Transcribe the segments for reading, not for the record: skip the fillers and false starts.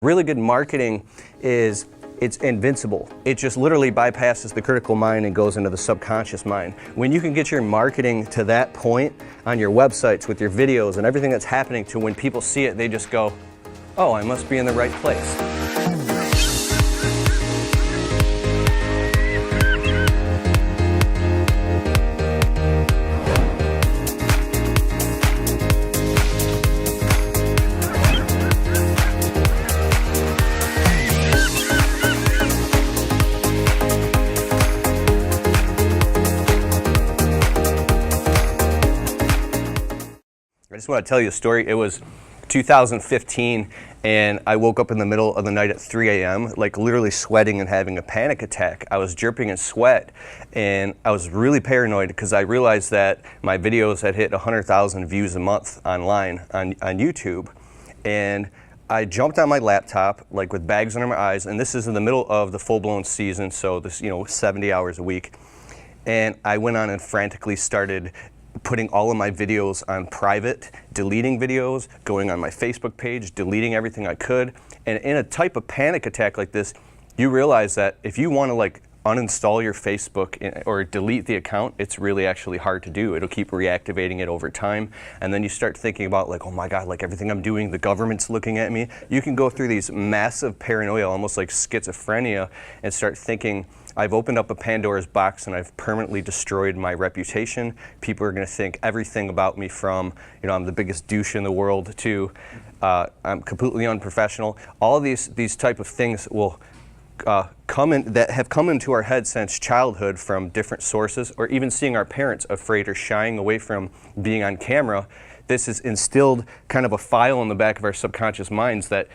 Really good marketing is, it's invincible. It just literally bypasses the critical mind and goes into the subconscious mind. When you can get your marketing to that point on your websites with your videos and everything that's happening, to when people see it, they just go, oh, I must be in the right place. I just want to tell you a story. It was 2015 and I woke up in the middle of the night at 3 a.m. like literally sweating and having a panic attack. I was dripping in sweat and I was really paranoid because I realized that my videos had hit 100,000 views a month online on YouTube. And I jumped on my laptop like with bags under my eyes, and this is in the middle of the full-blown season, so this, 70 hours a week. And I went on and frantically started putting all of my videos on private, deleting videos, going on my Facebook page, deleting everything I could. And in a type of panic attack like this, you realize that if you want to like uninstall your Facebook or delete the account, it's really actually hard to do. It'll keep reactivating it over time. And then you start thinking about like, oh my God, like everything I'm doing, the government's looking at me. You can go through these massive paranoia, almost like schizophrenia, and start thinking, I've opened up a Pandora's box and I've permanently destroyed my reputation. People are going to think everything about me from, I'm the biggest douche in the world to I'm completely unprofessional. All of these type of things will that have come into our head since childhood from different sources, or even seeing our parents afraid or shying away from being on camera. This has instilled kind of a file in the back of our subconscious minds that,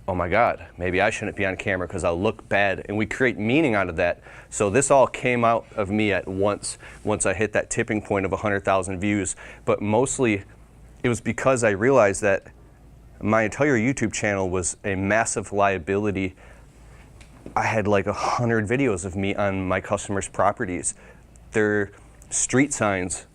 oh my God, maybe I shouldn't be on camera because I'll look bad. And we create meaning out of that. So this all came out of me at once I hit that tipping point of 100,000 views. But mostly it was because I realized that my entire YouTube channel was a massive liability. I had like 100 videos of me on my customers' properties, their street signs,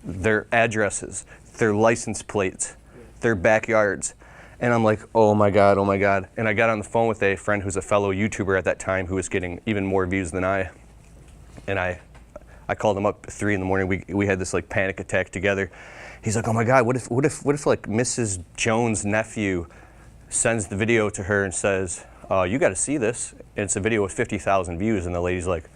their addresses, their license plates, their backyards. And I'm like, oh my God, oh my God. And I got on the phone with a friend who's a fellow YouTuber at that time who was getting even more views than I. And I called him up at 3 in the morning. We had this like panic attack together. He's like, oh my God, what if like Mrs. Jones' nephew sends the video to her and says, you got to see this. And it's a video with 50,000 views. And the lady's like,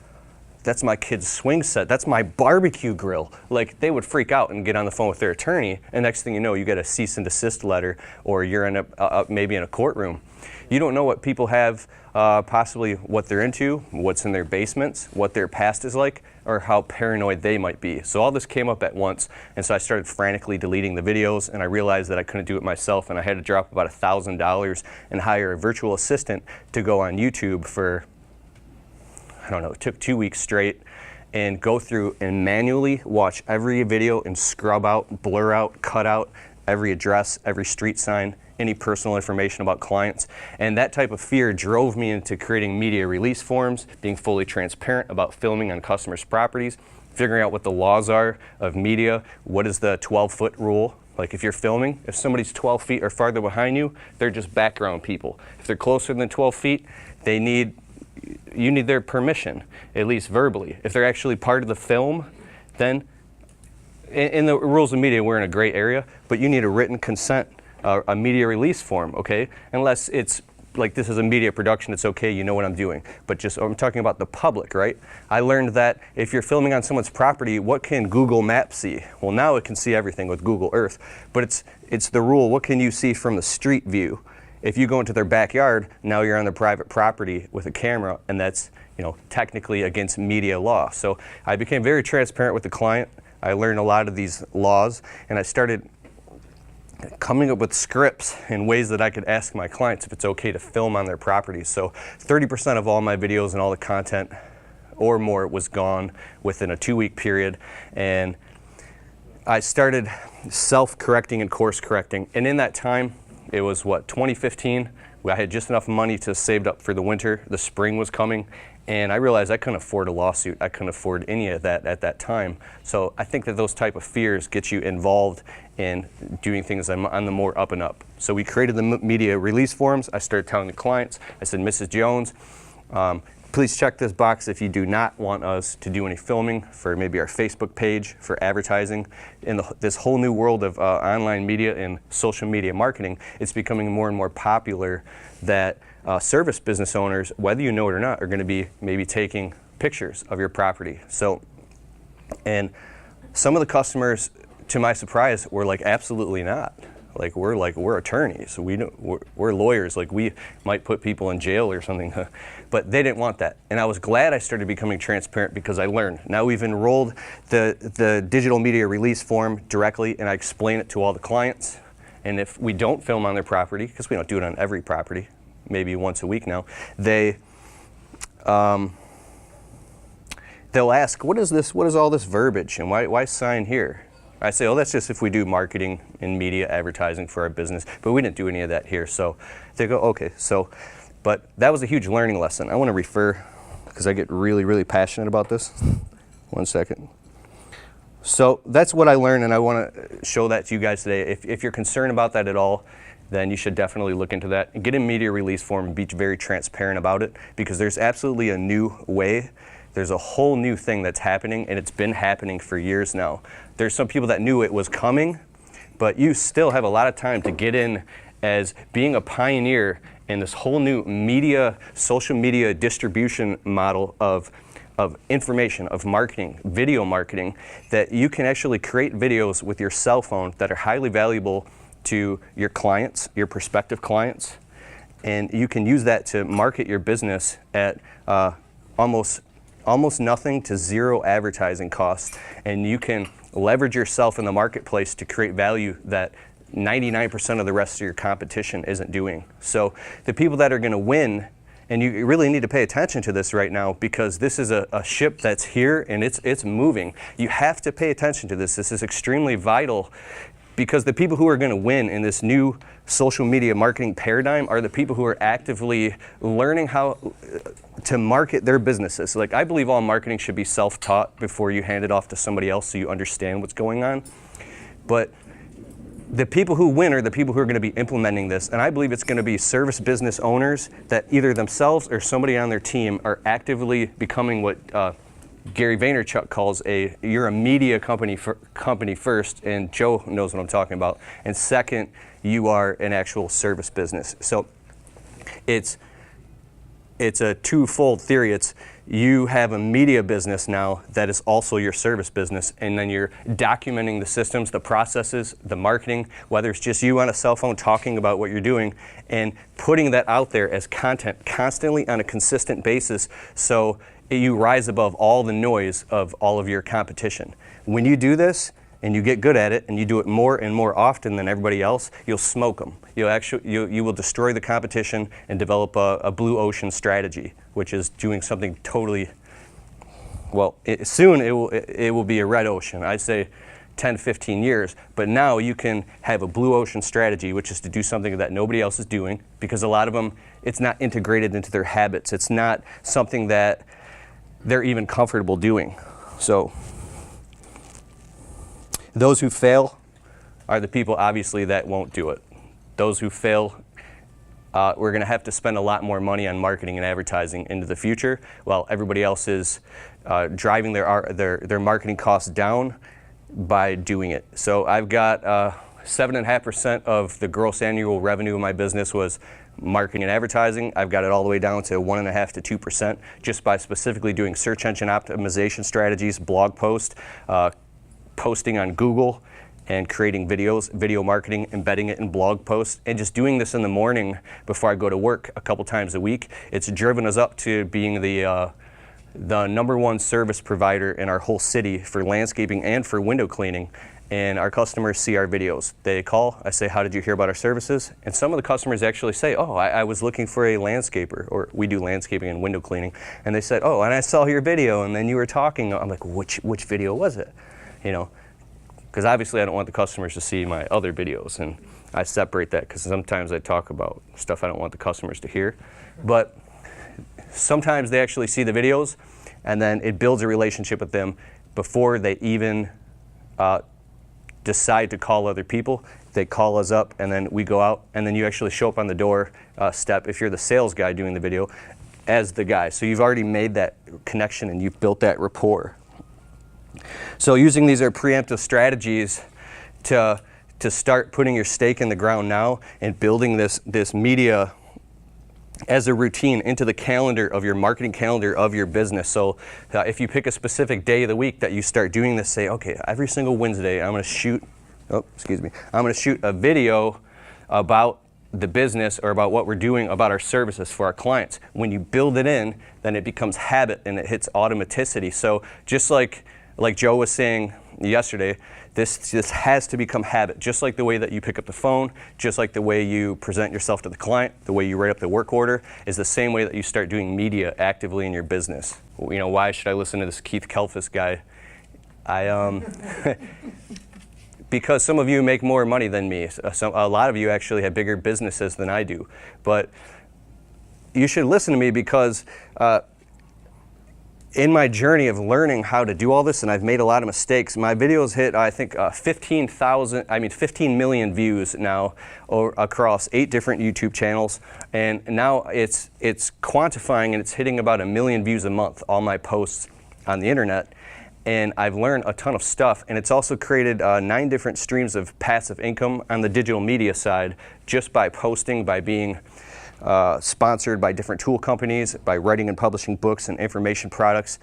that's my kid's swing set. That's my barbecue grill. Like, they would freak out and get on the phone with their attorney. And next thing you know, you get a cease and desist letter, or you're in maybe in a courtroom. You don't know what people have, possibly what they're into, what's in their basements, what their past is like, or how paranoid they might be. So all this came up at once. And so I started frantically deleting the videos, and I realized that I couldn't do it myself, and I had to drop about $1,000 and hire a virtual assistant to go on YouTube for, I don't know, it took 2 weeks straight, and go through and manually watch every video and scrub out, blur out, cut out every address, every street sign, any personal information about clients. And that type of fear drove me into creating media release forms, being fully transparent about filming on customers' properties, figuring out what the laws are of media. What is the 12-foot rule? Like if you're filming, if somebody's 12 feet or farther behind you, they're just background people. If they're closer than 12 feet, you need their permission, at least verbally. If they're actually part of the film, then in the rules of media, we're in a gray area, but you need a written consent, a media release form, okay? Unless it's like this is a media production, it's okay, you know what I'm doing. But just, I'm talking about the public, right? I learned that if you're filming on someone's property, what can Google Maps see? Well, now it can see everything with Google Earth, but it's the rule, what can you see from the street view? If you go into their backyard, now you're on their private property with a camera, and that's technically against media law. So I became very transparent with the client. I learned a lot of these laws, and I started coming up with scripts and ways that I could ask my clients if it's okay to film on their properties. So 30% of all my videos and all the content or more was gone within a 2-week period. And I started self-correcting and course correcting. And in that time, it was 2015. I had just enough money to save up for the winter. The spring was coming, and I realized I couldn't afford a lawsuit. I couldn't afford any of that at that time. So I think that those type of fears get you involved and doing things on the more up and up. So we created the media release forms. I started telling the clients, I said, Mrs. Jones, please check this box if you do not want us to do any filming for maybe our Facebook page, for advertising. In this whole new world of online media and social media marketing, it's becoming more and more popular that service business owners, whether you know it or not, are going to be maybe taking pictures of your property. So, and some of the customers, to my surprise, were like, absolutely not. We're attorneys, we're lawyers, like we might put people in jail or something, but they didn't want that. And I was glad I started becoming transparent because I learned. Now we've enrolled the digital media release form directly, and I explain it to all the clients. And if we don't film on their property, because we don't do it on every property, maybe once a week now, they'll ask, what is this? What is all this verbiage, and why sign here? I say, oh, that's just if we do marketing and media advertising for our business, but we didn't do any of that here. So they go, okay. So, but that was a huge learning lesson. I want to refer, because I get really, really passionate about this. One second. So that's what I learned, and I want to show that to you guys today. If you're concerned about that at all, then you should definitely look into that. And get a media release form and be very transparent about it, because there's absolutely a new way. There's a whole new thing that's happening, and it's been happening for years now. There's some people that knew it was coming, but you still have a lot of time to get in as being a pioneer in this whole new media, social media distribution model of information, of marketing, video marketing, that you can actually create videos with your cell phone that are highly valuable to your clients, your prospective clients, and you can use that to market your business at almost nothing to zero advertising costs, and you can leverage yourself in the marketplace to create value that 99% of the rest of your competition isn't doing. So the people that are going to win, and you really need to pay attention to this right now, because this is a ship that's here and it's moving. You have to pay attention to this. This is extremely vital, because the people who are going to win in this new social media marketing paradigm are the people who are actively learning how to market their businesses. Like, I believe all marketing should be self-taught before you hand it off to somebody else so you understand what's going on. But the people who win are the people who are going to be implementing this, and I believe it's going to be service business owners that either themselves or somebody on their team are actively becoming what Gary Vaynerchuk calls you're a media company first, and Joe knows what I'm talking about, and second, you are an actual service business. So it's a twofold theory. It's you have a media business now that is also your service business, and then you're documenting the systems, the processes, the marketing, whether it's just you on a cell phone talking about what you're doing and putting that out there as content constantly on a consistent basis, so you rise above all the noise of all of your competition. When you do this and you get good at it and you do it more and more often than everybody else, you'll smoke them. You will destroy the competition and develop a blue ocean strategy, which is doing something totally, well, soon it will be a red ocean. I'd say 10, 15 years, but now you can have a blue ocean strategy, which is to do something that nobody else is doing, because a lot of them, it's not integrated into their habits. It's not something that they're even comfortable doing. So those who fail are the people, obviously, that won't do it. Those who fail, we're going to have to spend a lot more money on marketing and advertising into the future, while everybody else is driving their marketing costs down by doing it. So I've got 7.5% of the gross annual revenue of my business was marketing and advertising. I've got it all the way down to 1.5% to 2%, just by specifically doing search engine optimization strategies, blog posts, posting on Google, and creating videos, video marketing, embedding it in blog posts, and just doing this in the morning before I go to work a couple times a week. It's driven us up to being the #1 service provider in our whole city for landscaping and for window cleaning. And our customers see our videos. They call, I say, how did you hear about our services? And some of the customers actually say, oh, I was looking for a landscaper, or we do landscaping and window cleaning. And they said, oh, and I saw your video, and then you were talking. I'm like, which video was it? You know, because obviously I don't want the customers to see my other videos, and I separate that, because sometimes I talk about stuff I don't want the customers to hear. But sometimes they actually see the videos, and then it builds a relationship with them before they even decide to call other people. They call us up, and then we go out, and then you actually show up on the door step, if you're the sales guy doing the video, as the guy. So you've already made that connection and you've built that rapport. So using these are preemptive strategies to start putting your stake in the ground now and building this media as a routine into the calendar of your marketing calendar of your business. So if you pick a specific day of the week that you start doing this, say, okay, every single Wednesday I'm going to shoot, I'm going to shoot a video about the business or about what we're doing, about our services for our clients. When you build it in, then it becomes habit and it hits automaticity. So just like Joe was saying yesterday, this has to become habit. Just like the way that you pick up the phone, just like the way you present yourself to the client, the way you write up the work order, is the same way that you start doing media actively in your business. You know, why should I listen to this Keith Kalfas guy? Because some of you make more money than me. A lot of you actually have bigger businesses than I do. But you should listen to me because in my journey of learning how to do all this, and I've made a lot of mistakes, my videos hit, I think, 15 million views now across 8 different YouTube channels. And now it's quantifying and it's hitting about 1 million views a month, all my posts on the internet. And I've learned a ton of stuff, and it's also created 9 different streams of passive income on the digital media side just by posting, by being sponsored by different tool companies, by writing and publishing books and information products,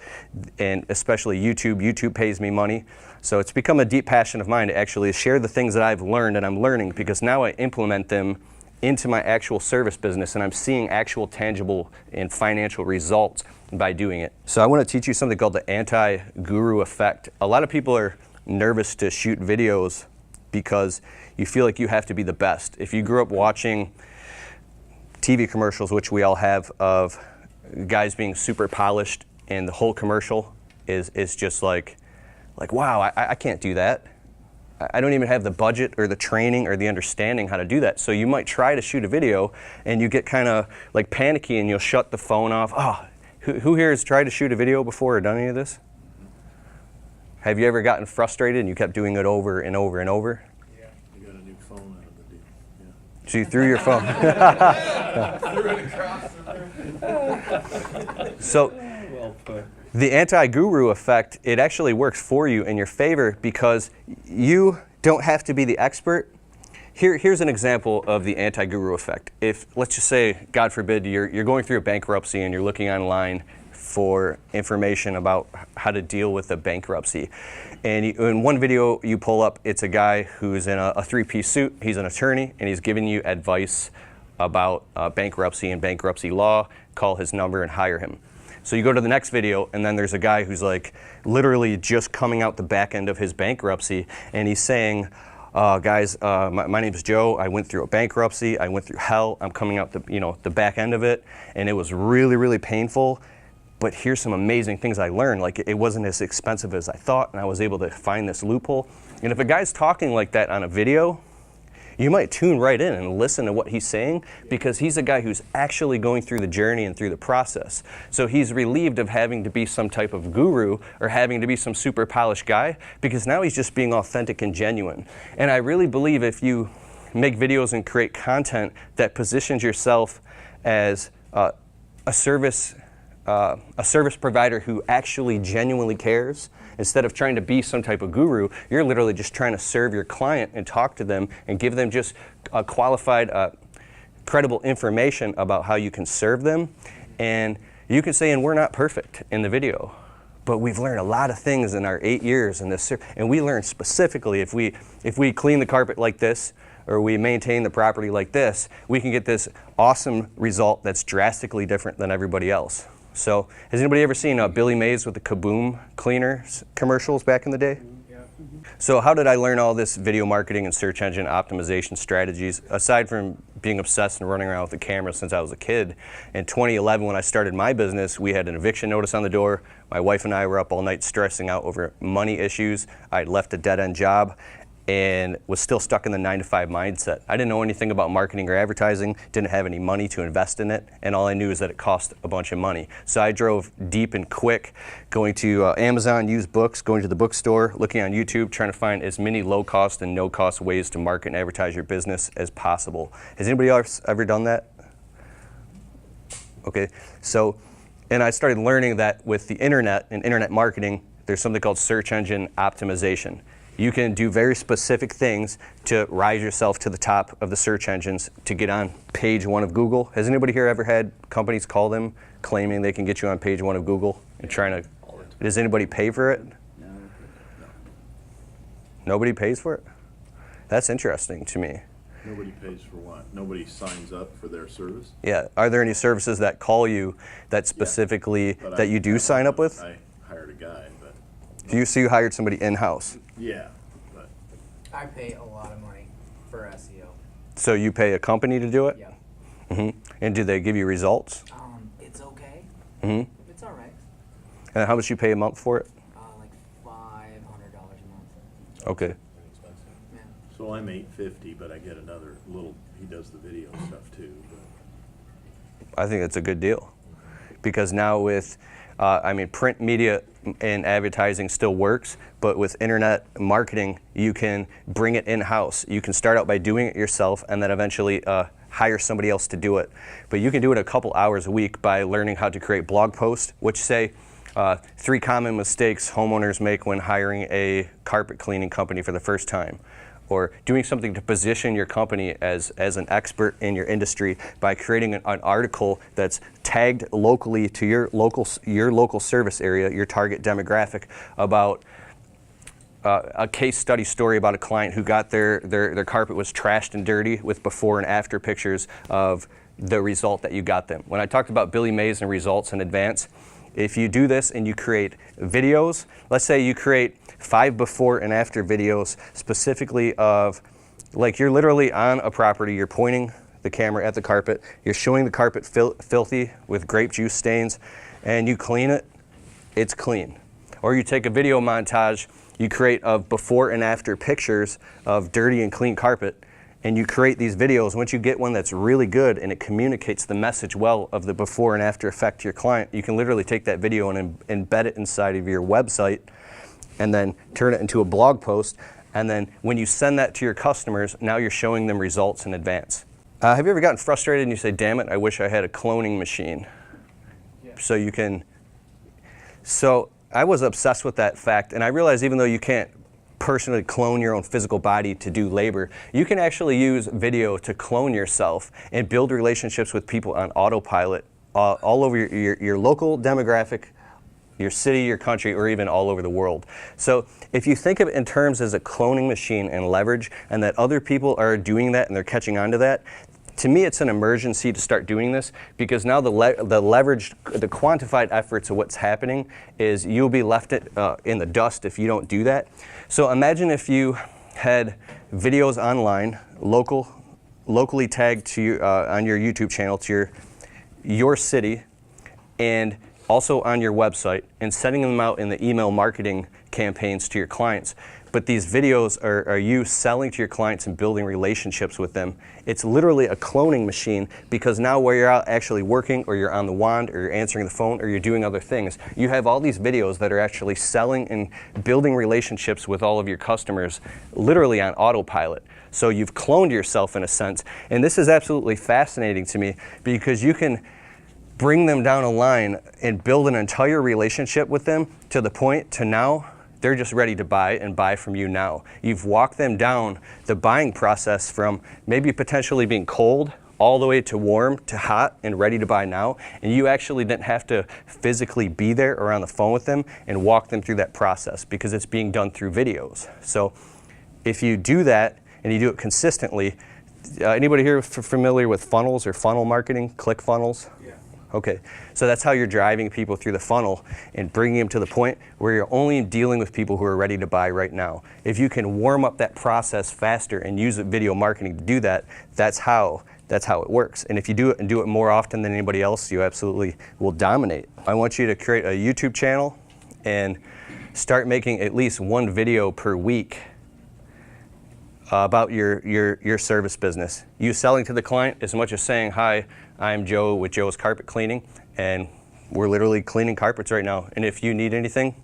and especially YouTube. YouTube pays me money. So it's become a deep passion of mine to actually share the things that I've learned and I'm learning, because now I implement them into my actual service business and I'm seeing actual tangible and financial results by doing it. So I want to teach you something called the anti-guru effect. A lot of people are nervous to shoot videos because you feel like you have to be the best. If you grew up watching TV commercials, which we all have, of guys being super polished and the whole commercial is just like wow, I can't do that. I don't even have the budget or the training or the understanding how to do that. So you might try to shoot a video and you get kind of like panicky and you'll shut the phone off. Oh, who here has tried to shoot a video before or done any of this? Have you ever gotten frustrated and you kept doing it over and over and over? Yeah. You got a new phone out of the deal. Yeah. So you threw your phone. So Well put. the anti-guru effect, it actually works for you in your favor because you don't have to be the expert. Here's an example of the anti-guru effect. If, let's just say, God forbid, you're going through a bankruptcy and you're looking online for information about how to deal with a bankruptcy. And in one video you pull up, it's a guy who's in a 3-piece suit, he's an attorney, and he's giving you advice about bankruptcy and bankruptcy law. Call his number and hire him. So you go to the next video, and then there's a guy who's like literally just coming out the back end of his bankruptcy, and he's saying, guys, my name's Joe. I went through a bankruptcy. I went through hell. I'm coming out the back end of it, and it was really, really painful. But here's some amazing things I learned. Like, it wasn't as expensive as I thought, and I was able to find this loophole. And if a guy's talking like that on a video, you might tune right in and listen to what he's saying, because he's a guy who's actually going through the journey and through the process. So he's relieved of having to be some type of guru or having to be some super polished guy, because now he's just being authentic and genuine. And I really believe if you make videos and create content that positions yourself as a service provider who actually genuinely cares, instead of trying to be some type of guru, you're literally just trying to serve your client and talk to them and give them just qualified, credible information about how you can serve them. And you can say, and we're not perfect in the video, but we've learned a lot of things in our 8 years in this, and we learned specifically if we clean the carpet like this, or we maintain the property like this, we can get this awesome result that's drastically different than everybody else. So, has anybody ever seen Billy Mays with the Kaboom cleaner commercials back in the day? Yeah. So how did I learn all this video marketing and search engine optimization strategies, aside from being obsessed and running around with the camera since I was a kid? In 2011, when I started my business, we had an eviction notice on the door. My wife and I were up all night stressing out over money issues. I'd left a dead-end job. and was still stuck in the 9-to-5 mindset. I didn't know anything about marketing or advertising, didn't have any money to invest in it, and all I knew is that it cost a bunch of money. So I drove deep and quick, going to Amazon, used books, going to the bookstore, looking on YouTube, trying to find as many low-cost and no-cost ways to market and advertise your business as possible. Has anybody else ever done that? Okay, so, and I started learning that with the internet and internet marketing, there's something called search engine optimization. You can do very specific things to rise yourself to the top of the search engines to get on page 1 of Google. Has anybody here ever had companies call them claiming they can get you on page 1 of Google and trying to, does anybody pay for it? No. Nobody pays for it? That's interesting to me. Nobody pays for what? Nobody signs up for their service? Yeah, are there any services that call you that specifically, But that you do sign up with? I hired a guy, but So you hired somebody in-house. yeah, but I pay a lot of money for SEO. So you pay a company to do it? Yeah. And do they give you results? It's okay. It's all right. And how much you pay a month for it? Like $500 a month. Okay. Yeah. so I'm $850, but I get another little. He does the video stuff too. But I think that's a good deal. Because now with, print media and advertising still works, but with internet marketing, you can bring it in-house. You can start out by doing it yourself and then eventually hire somebody else to do it. But you can do it a couple hours a week by learning how to create blog posts, which say 3 common mistakes homeowners make when hiring a carpet cleaning company for the first time. Or doing something to position your company as an expert in your industry by creating an article that's tagged locally to your local service area, your target demographic, about a case study story about a client who got their carpet was trashed and dirty with before and after pictures of the result that you got them. When I talked about Billy Mays and results in advance, if you do this and you create videos, let's say you create 5 before and after videos specifically of, like you're literally on a property, you're pointing the camera at the carpet, you're showing the carpet filthy with grape juice stains, and you clean it, it's clean. Or you take a video montage, you create of before and after pictures of dirty and clean carpet, and you create these videos. Once you get one that's really good and it communicates the message well of the before and after effect to your client, you can literally take that video and embed it inside of your website and then turn it into a blog post. And then when you send that to your customers, now you're showing them results in advance. Have you ever gotten frustrated and you say, damn it, I wish I had a cloning machine? Yeah. So I was obsessed with that fact, and I realized even though you can't personally clone your own physical body to do labor, you can actually use video to clone yourself and build relationships with people on autopilot all over your local demographic, your city, your country, or even all over the world. So if you think of it in terms as a cloning machine and leverage, and that other people are doing that and they're catching on to that, to me it's an emergency to start doing this, because now the leveraged, the quantified efforts of what's happening is you'll be left in the dust if you don't do that. So imagine if you had videos online, locally tagged to you, on your YouTube channel to your city, and also on your website, and sending them out in the email marketing campaigns to your clients. But these videos are you selling to your clients and building relationships with them. It's literally a cloning machine, because now where you're out actually working, or you're on the wand, or you're answering the phone, or you're doing other things, you have all these videos that are actually selling and building relationships with all of your customers literally on autopilot. So you've cloned yourself in a sense. And this is absolutely fascinating to me, because you can bring them down a line and build an entire relationship with them to the point to now they're just ready to buy and buy from you now. You've walked them down the buying process from maybe potentially being cold all the way to warm to hot and ready to buy now. And you actually didn't have to physically be there or on the phone with them and walk them through that process, because it's being done through videos. So if you do that and you do it consistently, anybody here familiar with funnels or funnel marketing, click funnels? Yeah. Okay, so that's how you're driving people through the funnel and bringing them to the point where you're only dealing with people who are ready to buy right now. If you can warm up that process faster and use video marketing to do that, that's how it works. And if you do it and do it more often than anybody else, you absolutely will dominate. I want you to create a YouTube channel and start making at least 1 video per week. about your service business. You selling to the client as much as saying, hi, I'm Joe with Joe's Carpet Cleaning, and we're literally cleaning carpets right now. And if you need anything,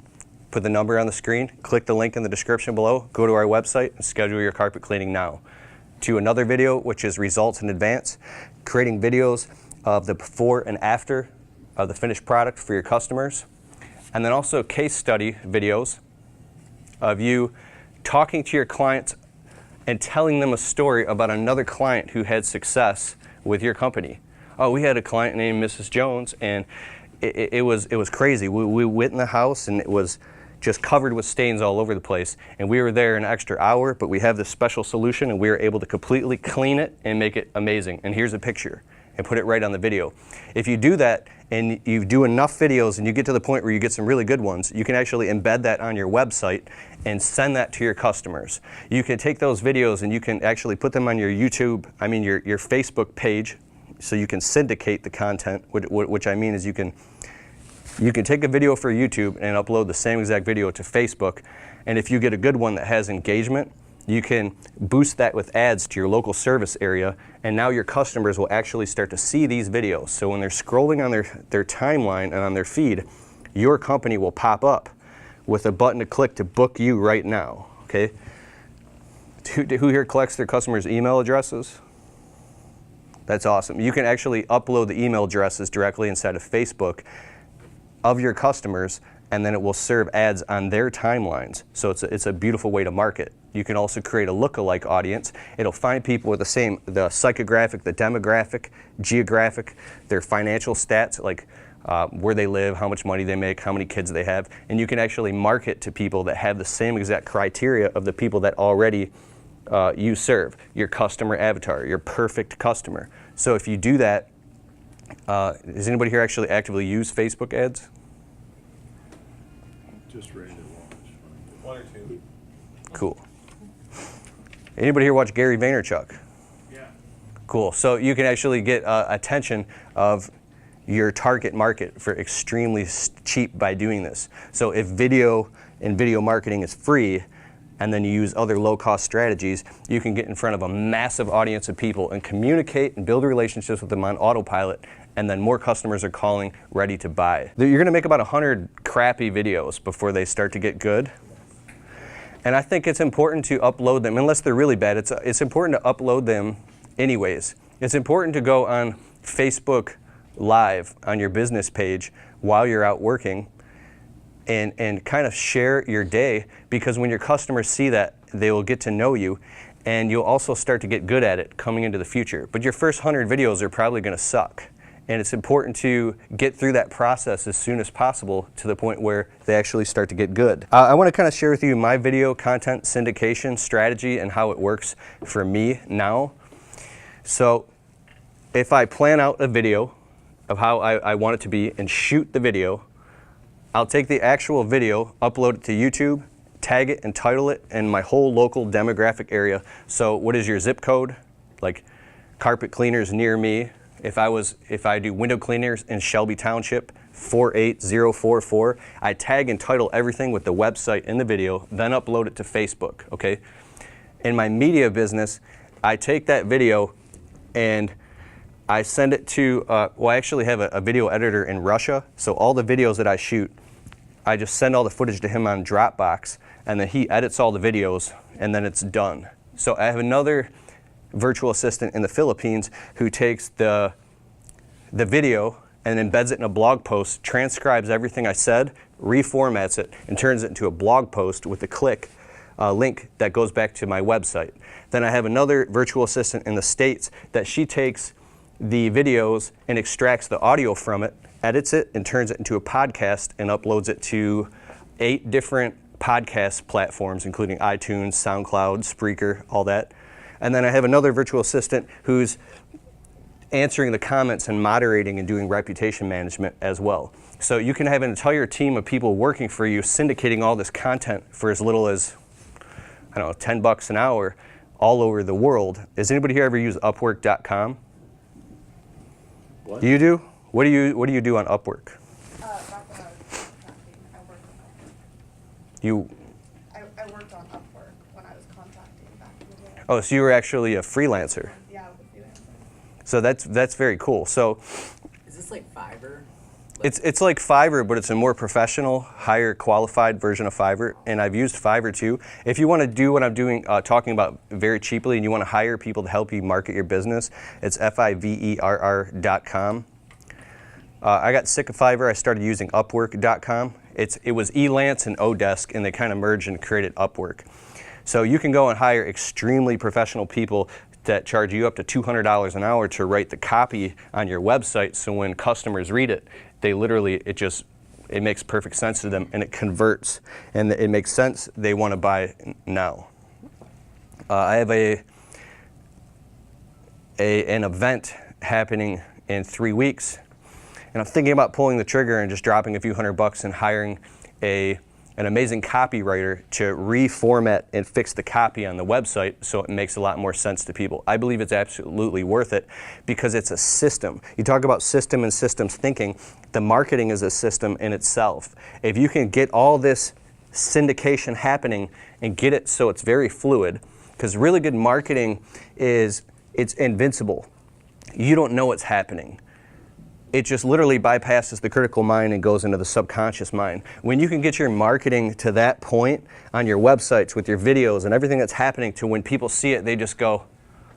put the number on the screen, click the link in the description below, go to our website and schedule your carpet cleaning now. To another video, which is results in advance, creating videos of the before and after of the finished product for your customers. And then also case study videos of you talking to your clients and telling them a story about another client who had success with your company. Oh, we had a client named Mrs. Jones, and it was crazy. We went in the house and it was just covered with stains all over the place, and we were there an extra hour, but we have this special solution and we were able to completely clean it and make it amazing. And here's a picture, and put it right on the video. If you do that and you do enough videos and you get to the point where you get some really good ones, you can actually embed that on your website and send that to your customers. You can take those videos and you can actually put them on your YouTube, your Facebook page, so you can syndicate the content, which I mean is you can take a video for YouTube and upload the same exact video to Facebook, and if you get a good one that has engagement, you can boost that with ads to your local service area, and now your customers will actually start to see these videos. So when they're scrolling on their timeline and on their feed, your company will pop up with a button to click to book you right now, okay? Who here collects their customers' email addresses? That's awesome. You can actually upload the email addresses directly inside of Facebook of your customers, and then it will serve ads on their timelines. So it's a beautiful way to market. You can also create a lookalike audience. It'll find people with the psychographic, the demographic, geographic, their financial stats, like where they live, how much money they make, how many kids they have, and you can actually market to people that have the same exact criteria of the people that already you serve, your customer avatar, your perfect customer. So if you do that, does anybody here actually actively use Facebook ads? Just ready to launch. One or two. Cool. Anybody here watch Gary Vaynerchuk? Yeah. Cool. So you can actually get attention of your target market for extremely cheap by doing this. So if video and video marketing is free, and then you use other low-cost strategies, you can get in front of a massive audience of people and communicate and build relationships with them on autopilot, and then more customers are calling ready to buy. You're gonna make about 100 crappy videos before they start to get good. And I think it's important to upload them, unless they're really bad, it's important to upload them anyways. It's important to go on Facebook Live on your business page while you're out working and kind of share your day, because when your customers see that, they will get to know you, and you'll also start to get good at it coming into the future. But your first 100 videos are probably gonna suck. And it's important to get through that process as soon as possible to the point where they actually start to get good. I wanna kind of share with you my video content syndication strategy and how it works for me now. So if I plan out a video of how I want it to be and shoot the video, I'll take the actual video, upload it to YouTube, tag it and title it in my whole local demographic area. So what is your zip code? Like carpet cleaners near me. If I do window cleaners in Shelby Township, 48044, I tag and title everything with the website in the video, then upload it to Facebook, okay? In my media business, I take that video and I send it to, I actually have a video editor in Russia, so all the videos that I shoot, I just send all the footage to him on Dropbox, and then he edits all the videos, and then it's done. So I have another virtual assistant in the Philippines who takes the video and embeds it in a blog post, transcribes everything I said, reformats it, and turns it into a blog post with a link that goes back to my website. Then I have another virtual assistant in the States that she takes the videos and extracts the audio from it, edits it, and turns it into a podcast and uploads it to 8 different podcast platforms, including iTunes, SoundCloud, Spreaker, all that. And then I have another virtual assistant who's answering the comments and moderating and doing reputation management as well. So you can have an entire team of people working for you, syndicating all this content for as little as, I don't know, $10 an hour all over the world. Does anybody here ever use Upwork.com? What? You do? What do you do on Upwork? Back when I was contracting, I worked on Upwork. You I worked on Upwork when I was contracting back in the day. Oh, so you were actually a freelancer. Yeah, I was a freelancer. So that's very cool. So Is this like Fiverr? it's like Fiverr, but it's a more professional, higher qualified version of Fiverr. And I've used Fiverr too. If you want to do what I'm doing, talking about very cheaply, and you want to hire people to help you market your business, it's fiverr.com. I got sick of Fiverr. I started using Upwork.com. It was Elance and Odesk, and they kind of merged and created Upwork. So you can go and hire extremely professional people that charge you up to $200 an hour to write the copy on your website. So when customers read it, they literally, it makes perfect sense to them, and it converts, and it makes sense. They want to buy now. I have an event happening in 3 weeks. And I'm thinking about pulling the trigger and just dropping a few $100 and hiring an amazing copywriter to reformat and fix the copy on the website so it makes a lot more sense to people. I believe it's absolutely worth it because it's a system. You talk about system and systems thinking. The marketing is a system in itself. If you can get all this syndication happening and get it so it's very fluid, because really good marketing it's invincible. You don't know what's happening. It just literally bypasses the critical mind and goes into the subconscious mind. When you can get your marketing to that point on your websites with your videos and everything that's happening to when people see it, they just go,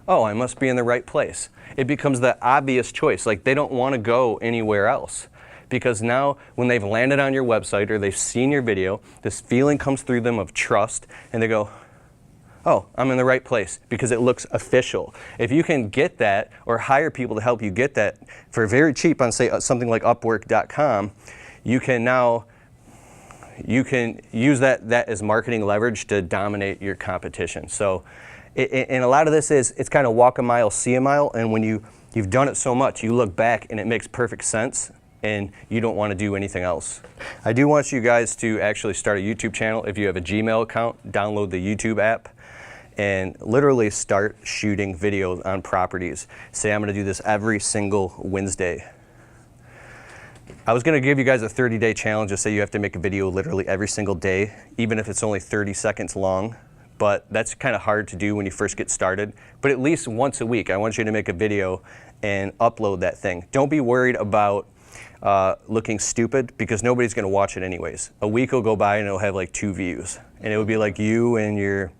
oh, I must be in the right place. It becomes the obvious choice. Like they don't want to go anywhere else. Because now when they've landed on your website or they've seen your video, this feeling comes through them of trust and they go, oh, I'm in the right place because it looks official. If you can get that or hire people to help you get that for very cheap on, say, something like Upwork.com, you can use that as marketing leverage to dominate your competition. So, and a lot of this it's kind of walk a mile, see a mile, and when you've done it so much, you look back and it makes perfect sense, and you don't want to do anything else. I do want you guys to actually start a YouTube channel. If you have a Gmail account, download the YouTube app and literally start shooting videos on properties. Say I'm going to do this every single Wednesday. I was going to give you guys a 30-day challenge to say you have to make a video literally every single day, even if it's only 30 seconds long. But that's kind of hard to do when you first get started. But at least once a week, I want you to make a video and upload that thing. Don't be worried about looking stupid because nobody's going to watch it anyways. A week will go by and it'll have like 2 views. And it would be like you and your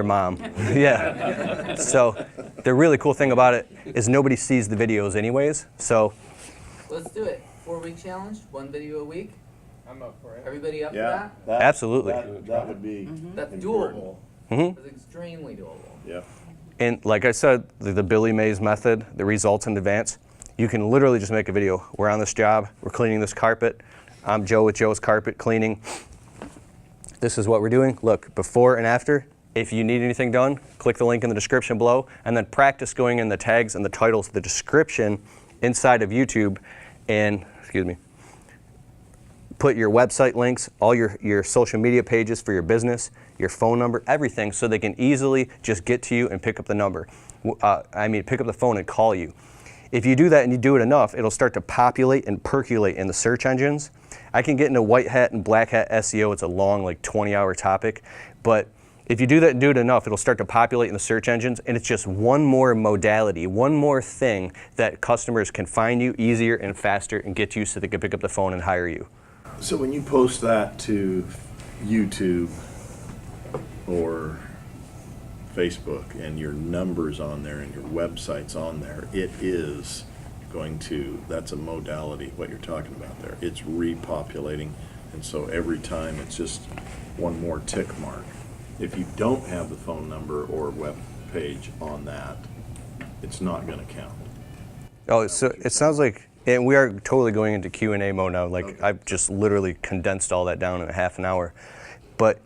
mom. Yeah. So the really cool thing about it is nobody sees the videos anyways. So Let's do it. 4-week challenge, 1 video a week. I'm up for it. Everybody up for Yeah, that? Absolutely. That would be That's incredible. doable. That's extremely doable. Yeah. And like I said, the Billy Mays method, the results in advance, you can literally just make a video. We're on this job, we're cleaning this carpet. I'm Joe with Joe's Carpet Cleaning. This is what we're doing. Look, before and after. If you need anything done, click the link in the description below, and then practice going in the tags and the titles, the description inside of YouTube, and, put your website links, all your social media pages for your business, your phone number, everything, so they can easily just get to you and pick up the number. Pick up the phone and call you. If you do that and you do it enough, it'll start to populate and percolate in the search engines. I can get into white hat and black hat SEO. It's a long, like 20-hour topic. But if you do that and do it enough, it'll start to populate in the search engines, and it's just one more modality, one more thing that customers can find you easier and faster and get to you so they can pick up the phone and hire you. So when you post that to YouTube or Facebook and your numbers on there and your website's on there, it is that's a modality, what you're talking about there. It's repopulating, and so every time it's just one more tick mark. If you don't have the phone number or web page on that, it's not going to count. Oh, so it sounds like, and we are totally going into Q&A mode now. Like okay. I've just literally condensed all that down in a half an hour. But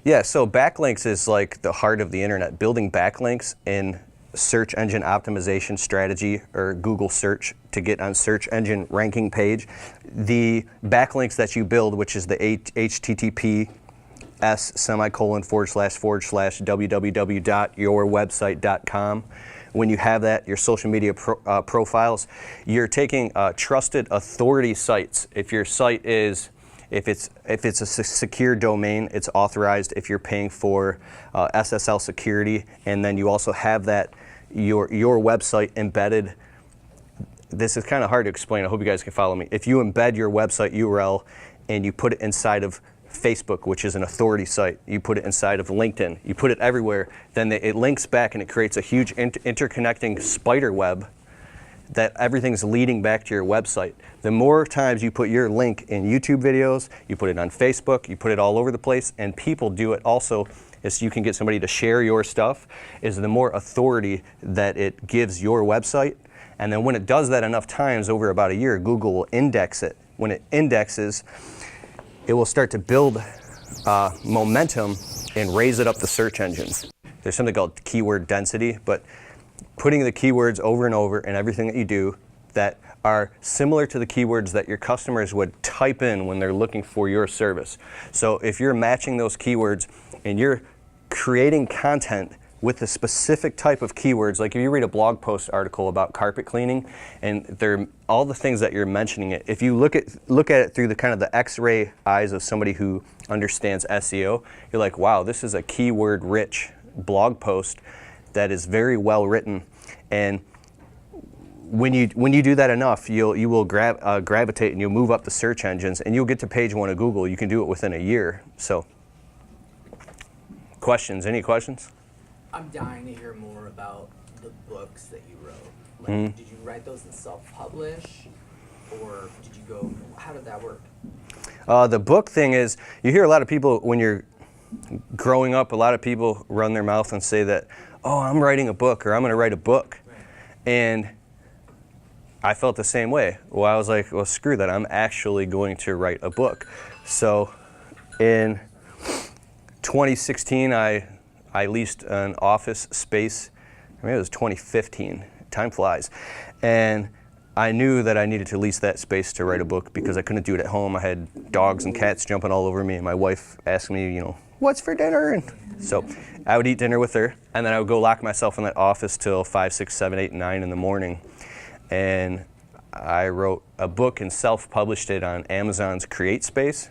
yeah, so backlinks is like the heart of the internet. Building backlinks in search engine optimization strategy or Google search to get on search engine ranking page. The backlinks that you build, which is the https://www.yourwebsite.com. When you have that, your social media profiles, you're taking trusted authority sites. If your site is If it's a secure domain, it's authorized if you're paying for SSL security, and then you also have that your website embedded. This is kind of hard to explain. I hope you guys can follow me. If you embed your website URL and you put it inside of Facebook, which is an authority site, you put it inside of LinkedIn, you put it everywhere, then it links back and it creates a huge interconnecting spider web that everything's leading back to your website. The more times you put your link in YouTube videos, you put it on Facebook, you put it all over the place, and people do it also, is you can get somebody to share your stuff, is the more authority that it gives your website. And then when it does that enough times over about a year, Google will index it. When it indexes, it will start to build momentum and raise it up the search engines. There's something called keyword density, but putting the keywords over and over in everything that you do that are similar to the keywords that your customers would type in when they're looking for your service. So if you're matching those keywords and you're creating content with a specific type of keywords, like if you read a blog post article about carpet cleaning, and they're all the things that you're mentioning it, if you look at it through the kind of the X-ray eyes of somebody who understands SEO, you're like, wow, this is a keyword-rich blog post that is very well written. And when you do that enough, you will gravitate and you'll move up the search engines, and you'll get to page 1 of Google. You can do it within a year. So, questions? Any questions? I'm dying to hear more about the books that you wrote. Like, did you write those and self-publish, or did you go? How did that work? The book thing is, you hear a lot of people when you're growing up. A lot of people run their mouth and say that, "Oh, I'm writing a book," or "I'm going to write a book," Right. And I felt the same way. Well, I was like, "Well, screw that! I'm actually going to write a book." So, in 2016, I leased an office space. I mean, it was 2015. Time flies. And I knew that I needed to lease that space to write a book because I couldn't do it at home. I had dogs and cats jumping all over me, and my wife asked me, what's for dinner? And so I would eat dinner with her, and then I would go lock myself in that office till 5, 6, 7, 8, 9 in the morning. And I wrote a book and self-published it on Amazon's Create Space.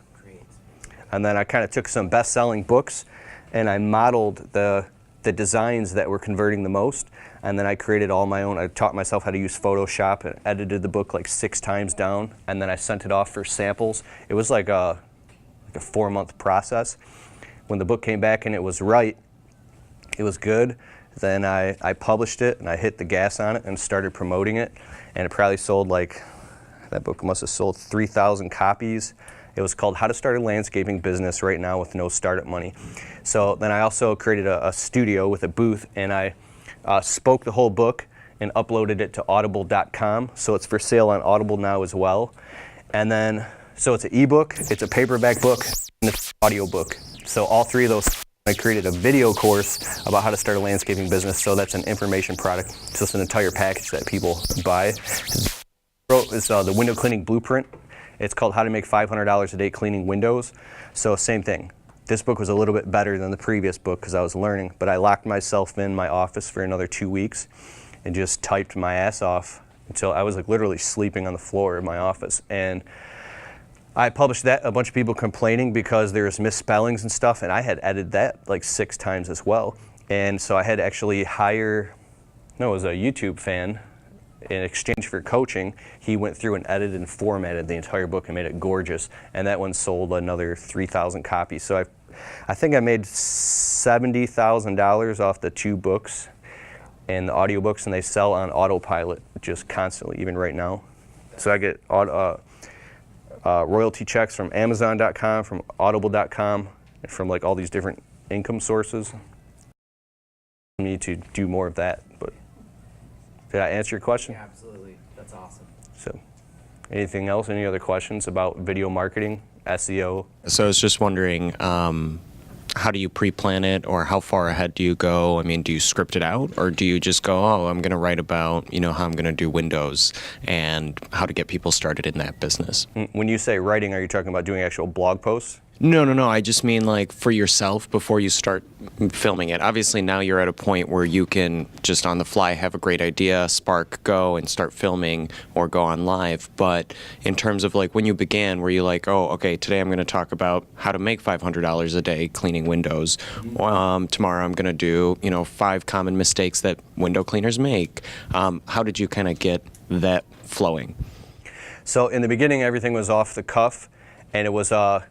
And then I kind of took some best-selling books and I modeled the designs that were converting the most, and then I created all my own. I taught myself how to use Photoshop and edited the book like 6 times down, and then I sent it off for samples. It was like a 4-month process. When the book came back and it was right, it was good, then I published it and I hit the gas on it and started promoting it, and it probably sold that book must have sold 3,000 copies. It was called How to Start a Landscaping Business Right Now with No Startup Money. So then I also created a studio with a booth, and I spoke the whole book and uploaded it to audible.com. So it's for sale on Audible now as well. And then, so it's an ebook, it's a paperback book, and it's an audio book. So all 3 of those, I created a video course about how to start a landscaping business. So that's an information product. So it's an entire package that people buy. It's the window cleaning blueprint. It's called How to Make $500 a Day Cleaning Windows. So same thing. This book was a little bit better than the previous book because I was learning, but I locked myself in my office for another 2 weeks and just typed my ass off until I was literally sleeping on the floor in my office. And I published that, a bunch of people complaining because there was misspellings and stuff, and I had edited that 6 times as well. And so I had to actually hire, it was a YouTube fan. In exchange for coaching, he went through and edited and formatted the entire book and made it gorgeous, and that one sold another 3,000 copies. So I think I made $70,000 off the 2 books and the audiobooks, and they sell on autopilot just constantly, even right now. So I get royalty checks from Amazon.com, from Audible.com, and from all these different income sources. I need to do more of that, but did I answer your question? Yeah, absolutely. That's awesome. So, anything else? Any other questions about video marketing, SEO? So I was just wondering, how do you pre-plan it, or how far ahead do you go? I mean, do you script it out, or do you just go, oh, I'm going to write about, how I'm going to do windows and how to get people started in that business? When you say writing, are you talking about doing actual blog posts? No. I just mean like for yourself before you start filming it. Obviously now you're at a point where you can just on the fly have a great idea, spark, go and start filming or go on live. But in terms of like when you began, were you like, oh, okay, today I'm going to talk about how to make $500 a day cleaning windows. Tomorrow I'm going to do, 5 common mistakes that window cleaners make. How did you kind of get that flowing? So in the beginning, everything was off the cuff, and it was, I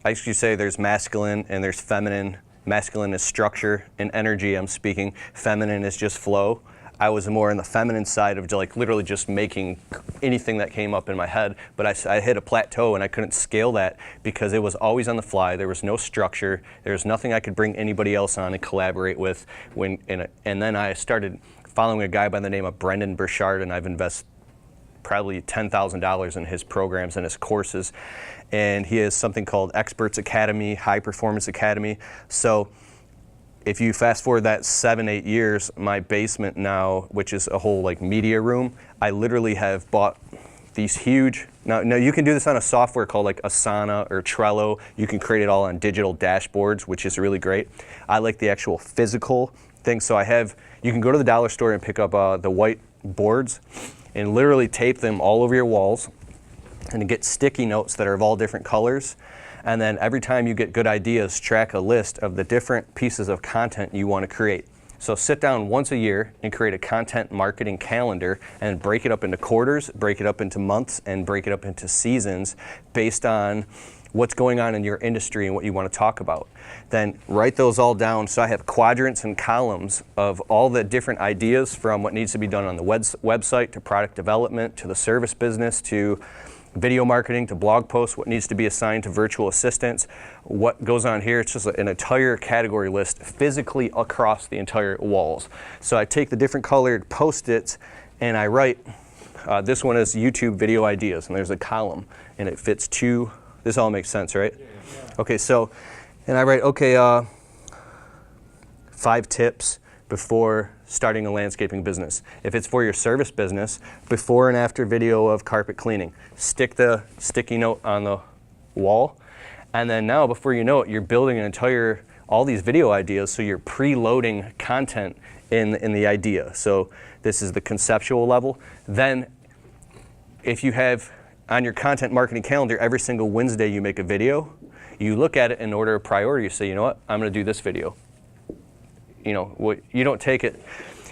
used to say there's masculine and there's feminine. Masculine is structure and energy, I'm speaking. Feminine is just flow. I was more on the feminine side of like literally just making anything that came up in my head, but I hit a plateau and I couldn't scale that because it was always on the fly. There was no structure. There was nothing I could bring anybody else on and collaborate with. And then I started following a guy by the name of Brendan Burchard, and I've invested probably $10,000 in his programs and his courses. And he has something called Experts Academy, High Performance Academy. So if you fast forward that 7-8 years, my basement now, which is a whole like media room, I literally have bought these huge, now you can do this on a software called like Asana or Trello. You can create it all on digital dashboards, which is really great. I like the actual physical thing. So you can go to the dollar store and pick up the white boards and literally tape them all over your walls and get sticky notes that are of all different colors. And then every time you get good ideas, track a list of the different pieces of content you want to create. So sit down once a year and create a content marketing calendar and break it up into quarters, break it up into months, and break it up into seasons based on what's going on in your industry and what you want to talk about. Then write those all down. So I have quadrants and columns of all the different ideas from what needs to be done on the website to product development to the service business to video marketing to blog posts, what needs to be assigned to virtual assistants, what goes on here. It's just an entire category list physically across the entire walls. So I take the different colored Post-its and I write, this one is YouTube video ideas, and there's a column and it fits 2. This all makes sense, right? Yeah. Okay, so, and I write, 5 tips before starting a landscaping business. If it's for your service business, before and after video of carpet cleaning. Stick the sticky note on the wall, and then now, before you know it, you're building all these video ideas, so you're preloading content in the idea. So this is the conceptual level. Then, if you have on your content marketing calendar, every single Wednesday you make a video, you look at it in order of priority. You say, you know what, I'm going to do this video. You don't take it,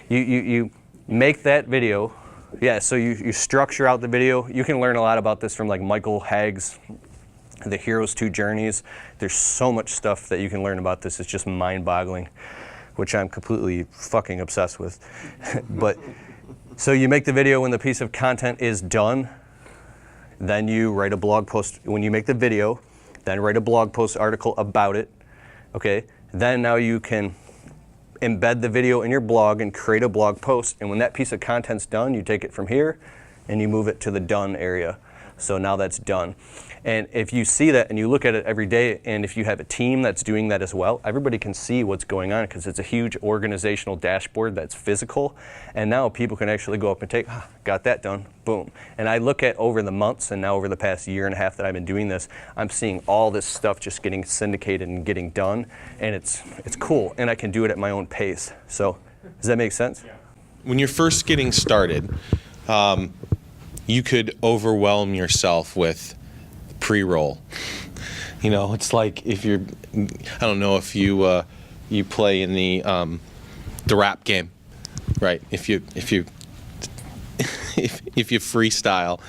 you make that video. Yeah, so you structure out the video. You can learn a lot about this from like Michael Hagg's The Hero's 2 Journeys. There's so much stuff that you can learn about this. It's just mind-boggling, which I'm completely fucking obsessed with. But so you make the video when the piece of content is done. Then you write a blog post when you make the video, then write a blog post article about it, okay? Then now you can embed the video in your blog and create a blog post, and when that piece of content's done, you take it from here and you move it to the done area. So now that's done. And if you see that and you look at it every day, and if you have a team that's doing that as well, everybody can see what's going on because it's a huge organizational dashboard that's physical. And now people can actually go up and take, got that done, boom. And I look at over the months and now over the past year and a half that I've been doing this, I'm seeing all this stuff just getting syndicated and getting done. And it's cool. And I can do it at my own pace. So does that make sense? Yeah. When you're first getting started, you could overwhelm yourself with pre-roll. It's like if you're, I don't know if you play in the rap game, right? If you freestyle,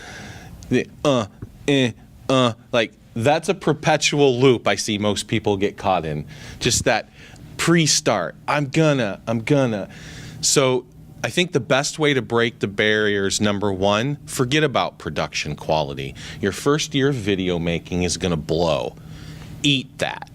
like that's a perpetual loop I see most people get caught in. Just that pre-start. I'm gonna. So I think the best way to break the barriers, number one, forget about production quality. Your first year of video making is going to blow. Eat that.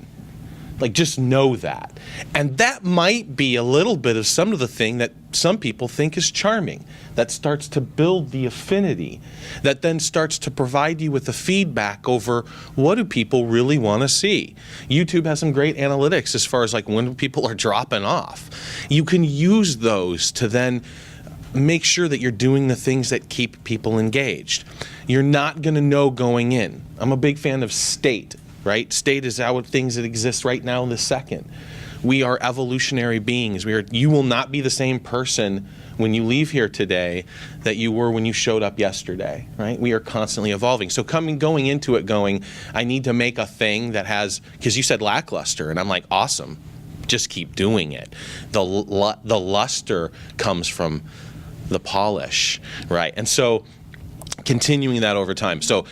Like, just know that. And that might be a little bit of some of the thing that some people think is charming. That starts to build the affinity. That then starts to provide you with the feedback over what do people really want to see. YouTube has some great analytics as far as like when people are dropping off. You can use those to then make sure that you're doing the things that keep people engaged. You're not going to know going in. I'm a big fan of state right? State is how things that exist right now in this second. We are evolutionary beings. You will not be the same person when you leave here today that you were when you showed up yesterday, right? We are constantly evolving. So going into it going, I need to make a thing that has, because you said lackluster, and I'm like, awesome, just keep doing it. The luster comes from the polish, right? And so continuing that over time. So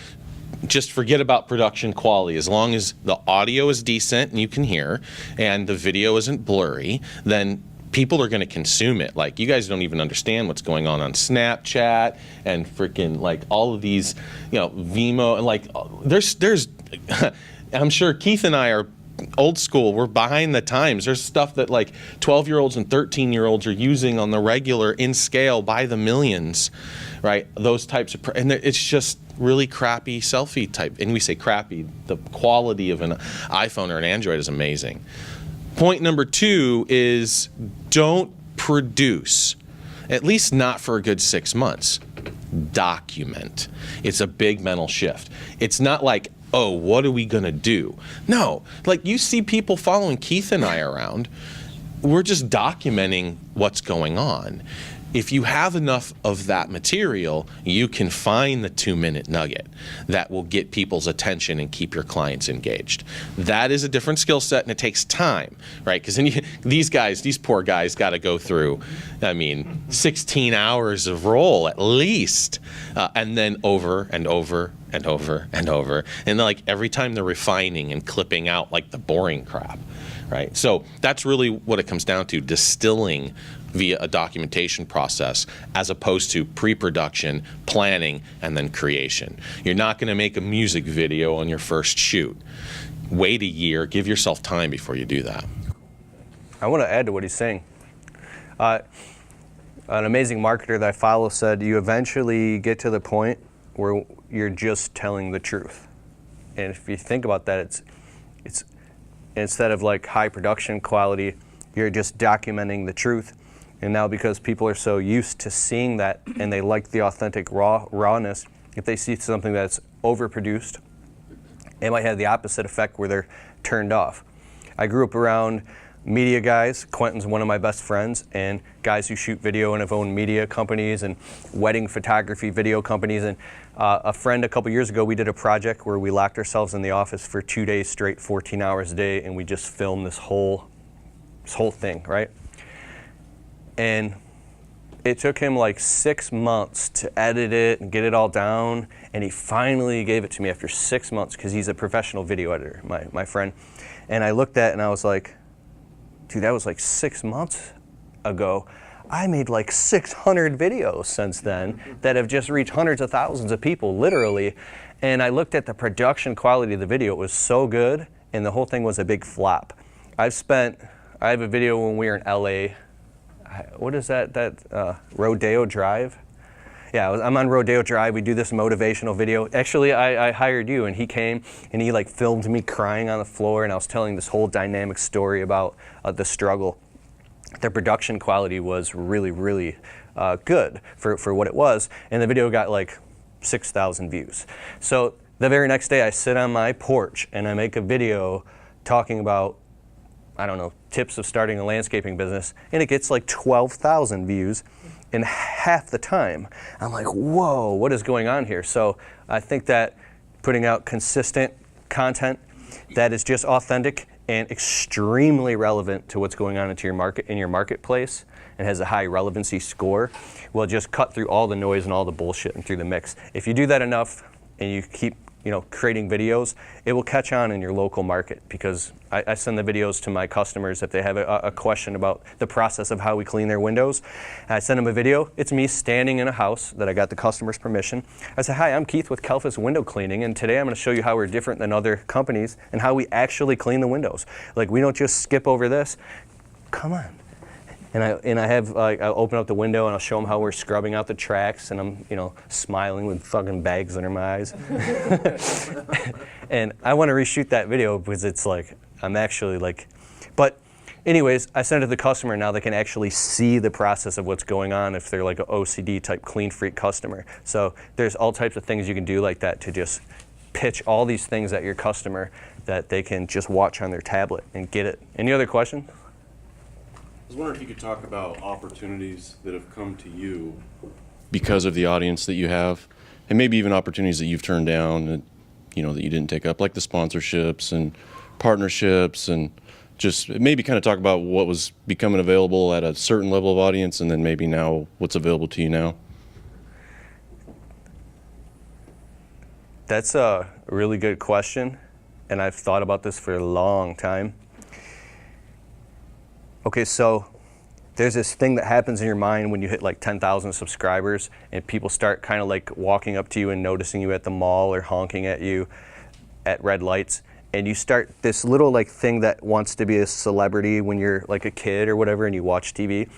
just forget about production quality. As long as the audio is decent and you can hear, and the video isn't blurry, then people are going to consume it. Like, you guys don't even understand what's going on Snapchat and freaking like all of these, Vimeo, and like there's I'm sure Keith and I are old school. We're behind the times. There's stuff that like 12-year-olds and 13-year-olds are using on the regular in scale by the millions, right? Those types of, and it's just really crappy selfie type. And we say crappy, the quality of an iPhone or an Android is amazing. Point number 2 is don't produce, at least not for a good 6 months. Document. It's a big mental shift. It's not like, oh, what are we gonna do? No, like you see people following Keith and I around, we're just documenting what's going on. If you have enough of that material, you can find the 2-minute nugget that will get people's attention and keep your clients engaged. That is a different skill set, and it takes time, right? Because these poor guys got to go through, 16 hours of roll at least, and then over and over and over and over. And like every time they're refining and clipping out like the boring crap, right? So that's really what it comes down to, distilling via a documentation process as opposed to pre-production, planning, and then creation. You're not going to make a music video on your first shoot. Wait a year, give yourself time before you do that. I want to add to what he's saying. An amazing marketer that I follow said you eventually get to the point where you're just telling the truth. And if you think about that, it's instead of like high production quality, you're just documenting the truth. And now because people are so used to seeing that and they like the authentic rawness, if they see something that's overproduced, it might have the opposite effect where they're turned off. I grew up around media guys. Quentin's one of my best friends, and guys who shoot video and have owned media companies and wedding photography video companies. And a friend a couple years ago, we did a project where we locked ourselves in the office for 2 days straight, 14 hours a day, and we just filmed this whole thing, right? And it took him like 6 months to edit it and get it all down, and he finally gave it to me after 6 months because he's a professional video editor, my friend. And I looked at it and I was like, dude, that was like 6 months ago. I made like 600 videos since then that have just reached hundreds of thousands of people, literally. And I looked at the production quality of the video. It was so good, and the whole thing was a big flop. I have a video when we were in LA. What is that Rodeo Drive? Yeah, I'm on Rodeo Drive. We do this motivational video. Actually, I hired you, and he came and he like filmed me crying on the floor, and I was telling this whole dynamic story about the struggle. The production quality was really, really good for what it was, and the video got like 6,000 views. So the very next day, I sit on my porch and I make a video talking about, I don't know, tips of starting a landscaping business, and it gets like 12,000 views in half the time. I'm like, whoa, what is going on here? So I think that putting out consistent content that is just authentic and extremely relevant to what's going on into your market, in your marketplace, and has a high relevancy score, will just cut through all the noise and all the bullshit and through the mix. If you do that enough and you keep creating videos, it will catch on in your local market, because I send the videos to my customers if they have a question about the process of how we clean their windows. I send them a video. It's me standing in a house that I got the customer's permission. I say, hi, I'm Keith with Kalfas Window Cleaning, and today I'm going to show you how we're different than other companies and how we actually clean the windows. Like, we don't just skip over this. Come on. And I have, like, I'll open up the window and I'll show them how we're scrubbing out the tracks, and I'm, smiling with fucking bags under my eyes. And I want to reshoot that video because it's like, I'm actually like, but anyways, I send it to the customer, and now they can actually see the process of what's going on if they're like an OCD type clean freak customer. So there's all types of things you can do like that to just pitch all these things at your customer that they can just watch on their tablet and get it. Any other questions? I was wondering if you could talk about opportunities that have come to you because of the audience that you have, and maybe even opportunities that you've turned down that, you know, that you didn't take up, like the sponsorships and partnerships, and just maybe kind of talk about what was becoming available at a certain level of audience and then maybe now what's available to you now. That's a really good question, and I've thought about this for a long time. Okay, so there's this thing that happens in your mind when you hit like 10,000 subscribers and people start kind of like walking up to you and noticing you at the mall or honking at you at red lights. And you start this little like thing that wants to be a celebrity when you're like a kid or whatever and you watch TV.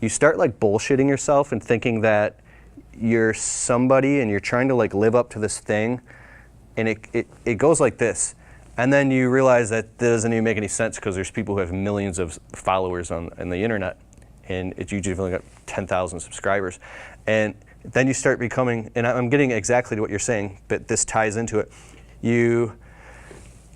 You start like bullshitting yourself and thinking that you're somebody and you're trying to like live up to this thing. And it goes like this. And then you realize that doesn't even make any sense because there's people who have millions of followers on the internet. And it's usually only got 10,000 subscribers. And then you start becoming, and I'm getting exactly to what you're saying, but this ties into it. You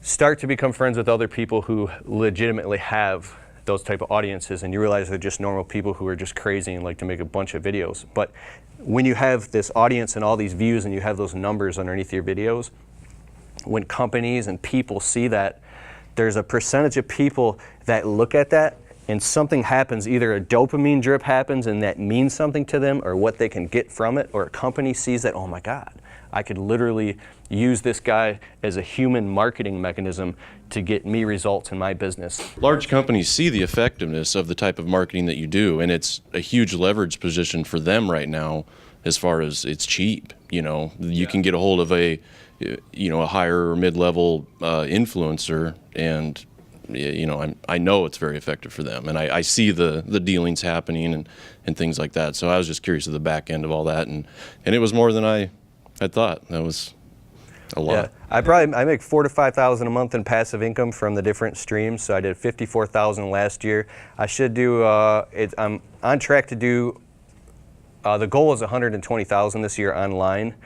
start to become friends with other people who legitimately have those type of audiences, and you realize they're just normal people who are just crazy and like to make a bunch of videos. But when you have this audience and all these views and you have those numbers underneath your videos, when companies and people see that, there's a percentage of people that look at that and something happens, either a dopamine drip happens and that means something to them or what they can get from it, or a company sees that, oh my God, I could literally use this guy as a human marketing mechanism to get me results in my business. Large companies see the effectiveness of the type of marketing that you do, and it's a huge leverage position for them right now as far as it's cheap. You know, you can get a hold of a higher or mid-level influencer, and you know, I know it's very effective for them, and I see the dealings happening and things like that. So I was just curious of the back end of all that, and it was more than I had thought. That was a lot. Yeah, I make $4,000 to $5,000 a month in passive income from the different streams. So I did $54,000 last year. I should do. I'm on track to do. The goal is $120,000 this year online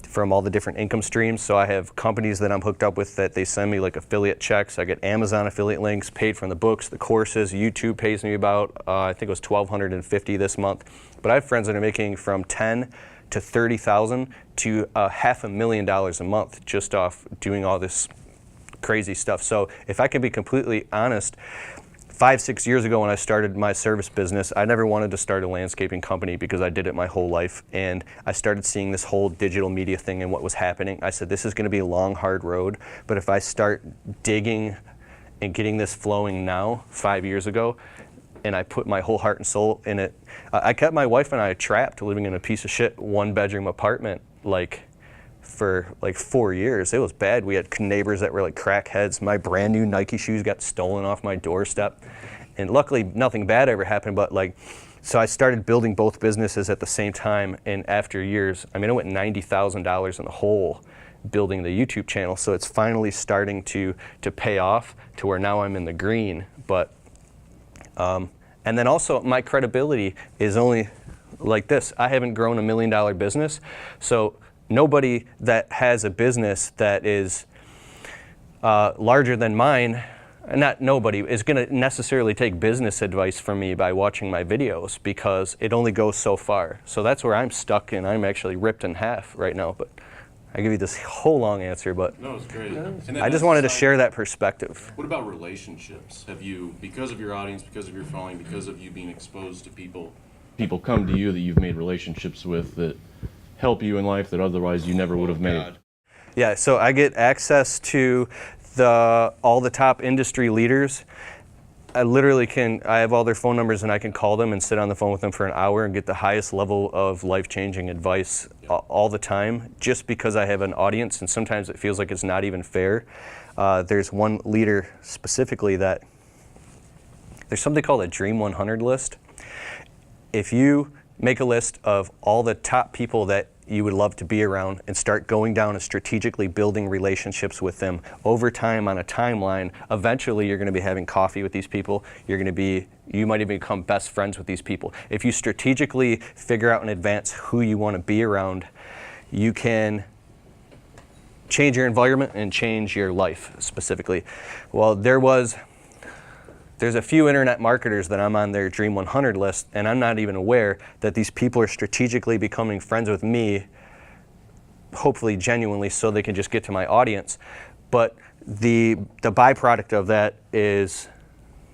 from all the different income streams. So I have companies that I'm hooked up with that they send me like affiliate checks. I get Amazon affiliate links paid from the books, the courses. YouTube pays me about I think it was $1,250 this month. But I have friends that are making from $10,000 to $30,000 to $500,000 a month just off doing all this crazy stuff. So if I can be completely honest, 5-6 years ago when I started my service business, I never wanted to start a landscaping company because I did it my whole life. And I started seeing this whole digital media thing and what was happening. I said, this is going to be a long, hard road. But if I start digging and getting this flowing now, 5 years ago, and I put my whole heart and soul in it, I kept my wife and I trapped living in a piece of shit 1-bedroom apartment for 4 years. It was bad. We had neighbors that were like crackheads. My brand new Nike shoes got stolen off my doorstep. And luckily nothing bad ever happened, but so I started building both businesses at the same time, and after years, I went $90,000 in the hole building the YouTube channel. So it's finally starting to pay off to where now I'm in the green. But and then also my credibility is only like this. I haven't grown $1 million business. So nobody that has a business that is larger than mine, not nobody, is going to necessarily take business advice from me by watching my videos because it only goes so far. So that's where I'm stuck, and I'm actually ripped in half right now. But I give you this whole long answer, but No, it's great. I just wanted to share that perspective. What about relationships? Have you, because of your audience, because of your following, because of you being exposed to people come to you that you've made relationships with that help you in life that otherwise you never would have made? Yeah, so I get access to all the top industry leaders. I literally I have all their phone numbers and I can call them and sit on the phone with them for an hour and get the highest level of life-changing advice all the time, just because I have an audience, and sometimes it feels like it's not even fair. There's one leader specifically that, there's something called a Dream 100 list. If you make a list of all the top people that you would love to be around and start going down and strategically building relationships with them over time on a timeline, eventually you're going to be having coffee with these people. You might even become best friends with these people. If you strategically figure out in advance who you want to be around, you can change your environment and change your life specifically. Well, there's a few internet marketers that I'm on their Dream 100 list, and I'm not even aware that these people are strategically becoming friends with me, hopefully genuinely, so they can just get to my audience. But the byproduct of that is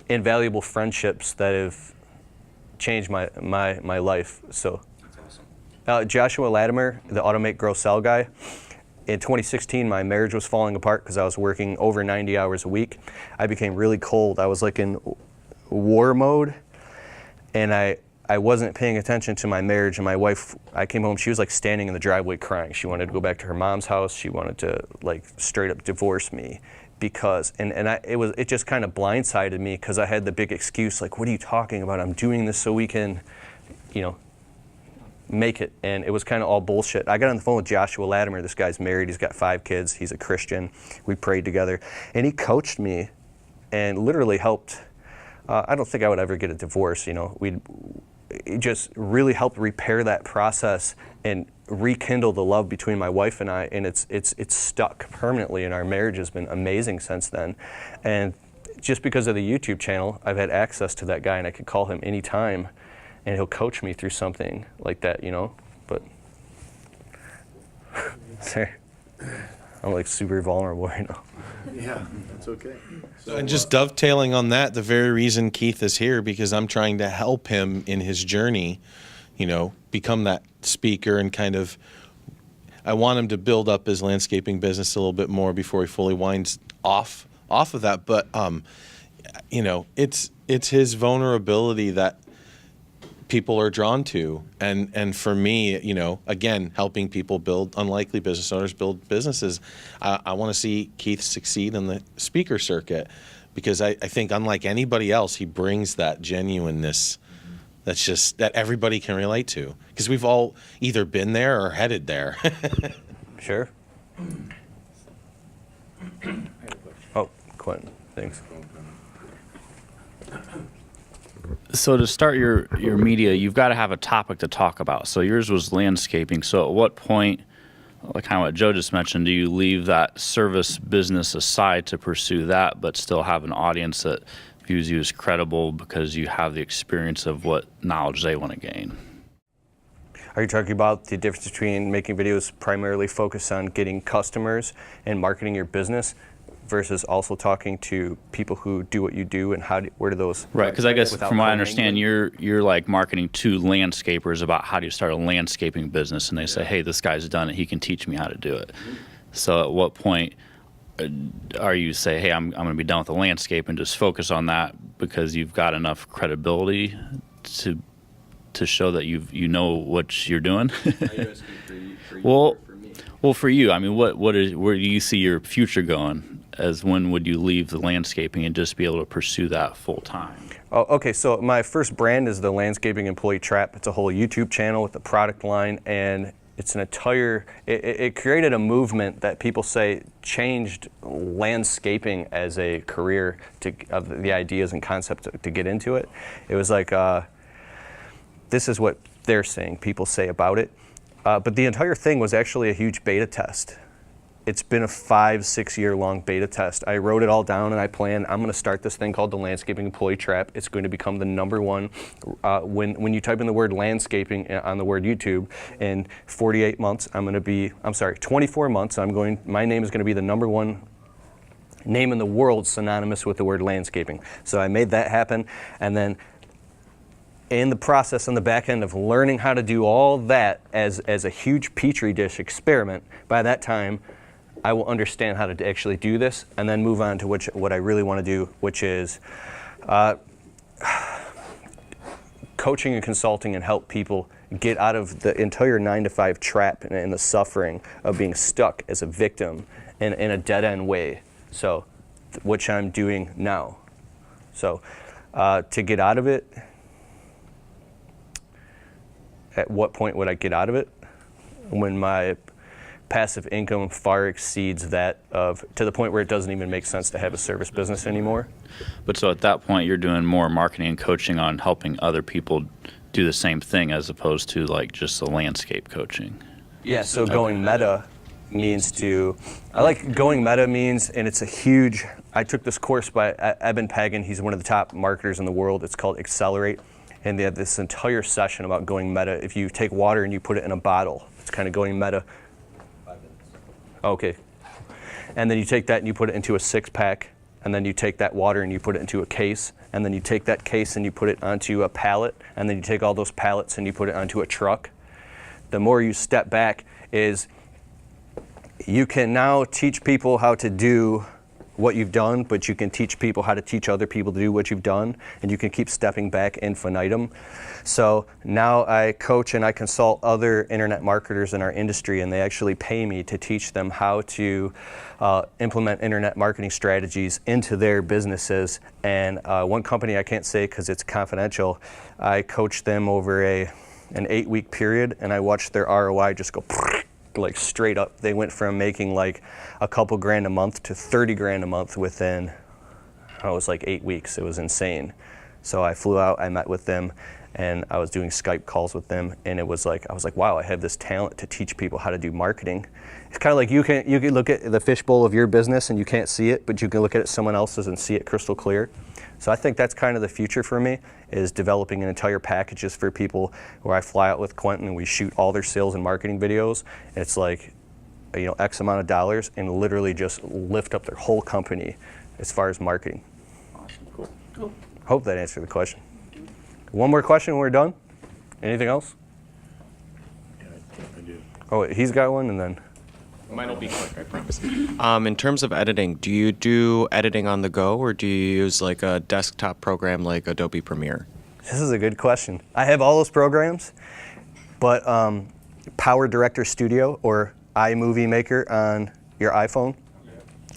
invaluable friendships that have changed my life. So, Joshua Latimer, the Automate, Grow, Sell guy. In 2016, my marriage was falling apart because I was working over 90 hours a week. I became really cold. I was like in war mode, and I wasn't paying attention to my marriage. And my wife, I came home, she was like standing in the driveway crying. She wanted to go back to her mom's house. She wanted to like straight up divorce me because, it just kind of blindsided me because I had the big excuse, like, what are you talking about? I'm doing this so we can, make it. And it was kind of all bullshit. I got on the phone with Joshua Latimer. This guy's married. He's got 5 kids. He's a Christian. We prayed together. And he coached me and literally helped. I don't think I would ever get a divorce. It just really helped repair that process and rekindle the love between my wife and I. And it's stuck permanently, and our marriage has been amazing since then. And just because of the YouTube channel, I've had access to that guy, and I can call him anytime, and he'll coach me through something like that, but sorry, I'm like super vulnerable right now. Yeah, that's okay. So, And just dovetailing on that, the very reason Keith is here, because I'm trying to help him in his journey, become that speaker, and kind of, I want him to build up his landscaping business a little bit more before he fully winds off of that. But, it's his vulnerability that people are drawn to, and for me, again, helping people build, unlikely business owners build businesses. I want to see Keith succeed in the speaker circuit, because I think, unlike anybody else, he brings that genuineness that everybody can relate to, because we've all either been there or headed there. Sure. Oh, Quentin, thanks. So to start your media, you've got to have a topic to talk about. So yours was landscaping. So at what point, like kind of what Joe just mentioned, do you leave that service business aside to pursue that, but still have an audience that views you as credible because you have the experience of what knowledge they want to gain? Are you talking about the difference between making videos primarily focused on getting customers and marketing your business versus also talking to people who do what you do, and where do those... Right, because I guess without from what I coming understand, in? you're like marketing to landscapers about how do you start a landscaping business, and they say, hey, this guy's done it, he can teach me how to do it. So at what point are you say, hey, I'm going to be done with the landscape and just focus on that because you've got enough credibility to show that you know what you're doing? Well, for you, I mean, where do you see your future going? As when would you leave the landscaping and just be able to pursue that full time? Oh, okay, so my first brand is the Landscaping Employee Trap. It's a whole YouTube channel with a product line, and it's an entire, it created a movement that people say changed landscaping as a career, of the ideas and concept to get into it. It was like, this is what they're saying, people say about it. But the entire thing was actually a huge beta test. It's been a 5-6 year long beta test. I wrote it all down, and I planned, I'm gonna start this thing called the Landscaping Employee Trap. It's going to become the #1. When you type in the word landscaping on the word YouTube, in 48 months, 24 months, my name is gonna be the #1 name in the world synonymous with the word landscaping. So I made that happen, and then in the process on the back end of learning how to do all that as a huge petri dish experiment, by that time, I will understand how to actually do this, and then move on to what I really want to do, which is coaching and consulting and help people get out of the entire 9-to-5 trap and the suffering of being stuck as a victim in a dead-end way. So, which I'm doing now. So, to get out of it, at what point would I get out of it? When my passive income far exceeds that to the point where it doesn't even make sense to have a service business anymore. But so at that point, you're doing more marketing and coaching on helping other people do the same thing as opposed to like just the landscape coaching. Yeah, so going meta means to, I like going meta means, and it's a huge, I took this course by Eben Pagan. He's one of the top marketers in the world. It's called Accelerate. And they have this entire session about going meta. If you take water and you put it in a bottle, it's kind of going meta. 5 minutes. Okay. And then you take that and you put it into a 6-pack. And then you take that water and you put it into a case. And then you take that case and you put it onto a pallet. And then you take all those pallets and you put it onto a truck. The more you step back is you can now teach people how to do what you've done, but you can teach people how to teach other people to do what you've done, and you can keep stepping back infinitum. So now I coach and I consult other internet marketers in our industry, and they actually pay me to teach them how to implement internet marketing strategies into their businesses. And one company I can't say because it's confidential, I coached them over an 8-week period, and I watched their ROI just go like straight up. They went from making like a couple grand a month to 30 grand a month within, it was like 8 weeks. It was insane. So I flew out, I met with them, and I was doing Skype calls with them, and it was like, I was like, wow, I have this talent to teach people how to do marketing. It's kind of like you can look at the fishbowl of your business and you can't see it, but you can look at it someone else's and see it crystal clear. So I think that's kind of the future for me, is developing an entire packages for people where I fly out with Quentin and we shoot all their sales and marketing videos. And it's like, you know, X amount of dollars, and literally just lift up their whole company as far as marketing. Awesome, cool. Hope that answered the question. One more question and we're done. Anything else? Yeah, I do. Oh, he's got one, and then. Mine will be quick, I promise. In terms of editing, do you do editing on the go, or do you use like a desktop program like Adobe Premiere? This is a good question. I have all those programs, but Power Director Studio or iMovie Maker on your iPhone,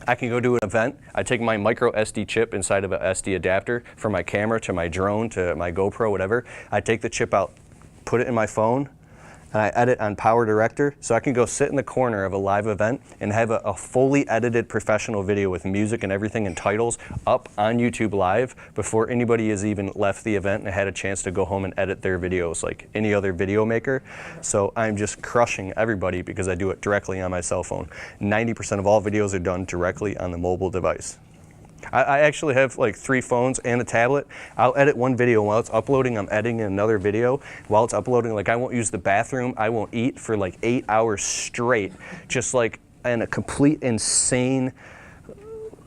I can go to an event. I take my micro SD chip inside of a SD adapter from my camera to my drone to my GoPro, whatever. I take the chip out, put it in my phone, and I edit on Power Director, so I can go sit in the corner of a live event and have a fully edited professional video with music and everything and titles up on YouTube Live before anybody has even left the event and had a chance to go home and edit their videos like any other video maker. So I'm just crushing everybody because I do it directly on my cell phone. 90% of all videos are done directly on the mobile device. I actually have like 3 phones and a tablet. I'll edit one video while it's uploading. I'm editing another video while it's uploading. Like I won't use the bathroom. I won't eat for like 8 hours straight, just like in a complete insane,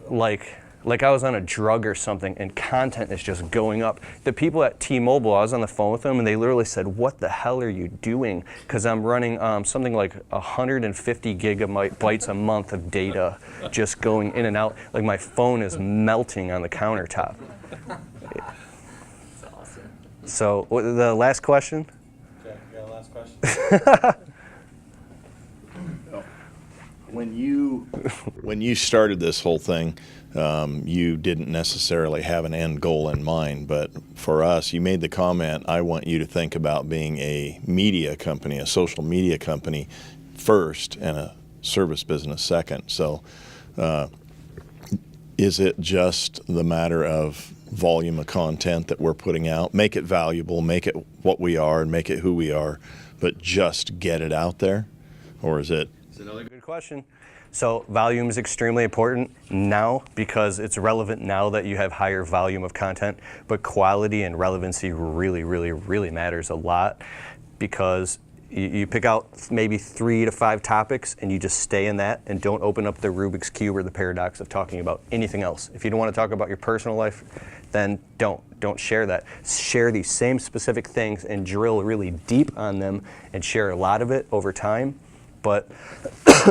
like I was on a drug or something, and content is just going up. The people at T-Mobile, I was on the phone with them, and they literally said, "What the hell are you doing?" Because I'm running something like 150 gigabytes a month of data just going in and out. Like my phone is melting on the countertop. That's awesome. So the last question? Okay, you got a last question? When you started this whole thing, you didn't necessarily have an end goal in mind, but for us, you made the comment, I want you to think about being a media company, a social media company first, and a service business second. So is it just the matter of volume of content that we're putting out? Make it valuable, make it what we are, and make it who we are, but just get it out there? Or is it? That's another good question. So volume is extremely important now because it's relevant now that you have higher volume of content, but quality and relevancy really, really, really matters a lot because you pick out maybe 3 to 5 topics and you just stay in that and don't open up the Rubik's Cube or the paradox of talking about anything else. If you don't want to talk about your personal life, then don't share that. Share these same specific things and drill really deep on them and share a lot of it over time. But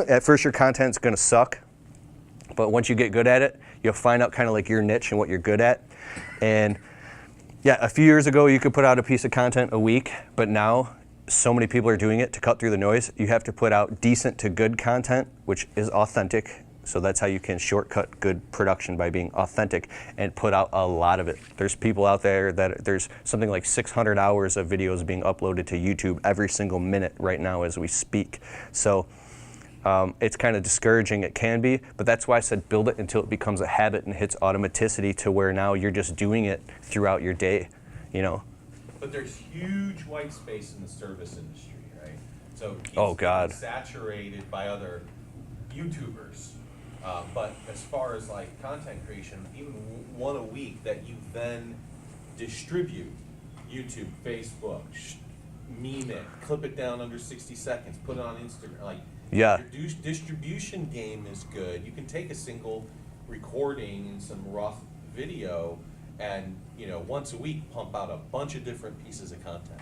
at first your content's gonna suck, but once you get good at it, you'll find out kind of like your niche and what you're good at. And yeah, a few years ago you could put out a piece of content a week, but now so many people are doing it to cut through the noise. You have to put out decent to good content, which is authentic. So that's how you can shortcut good production, by being authentic and put out a lot of it. There's people out there that there's something like 600 hours of videos being uploaded to YouTube every single minute right now as we speak. So it's kind of discouraging, it can be, but that's why I said build it until it becomes a habit and hits automaticity to where now you're just doing it throughout your day, you know? But there's huge white space in the service industry, right? So Oh, God. saturated by other YouTubers. But as far as like content creation, even one a week that you then distribute, YouTube, Facebook, meme it, clip it down under 60 seconds, put it on Instagram. Like, Yeah. your distribution game is good. You can take a single recording and some rough video and, once a week pump out a bunch of different pieces of content.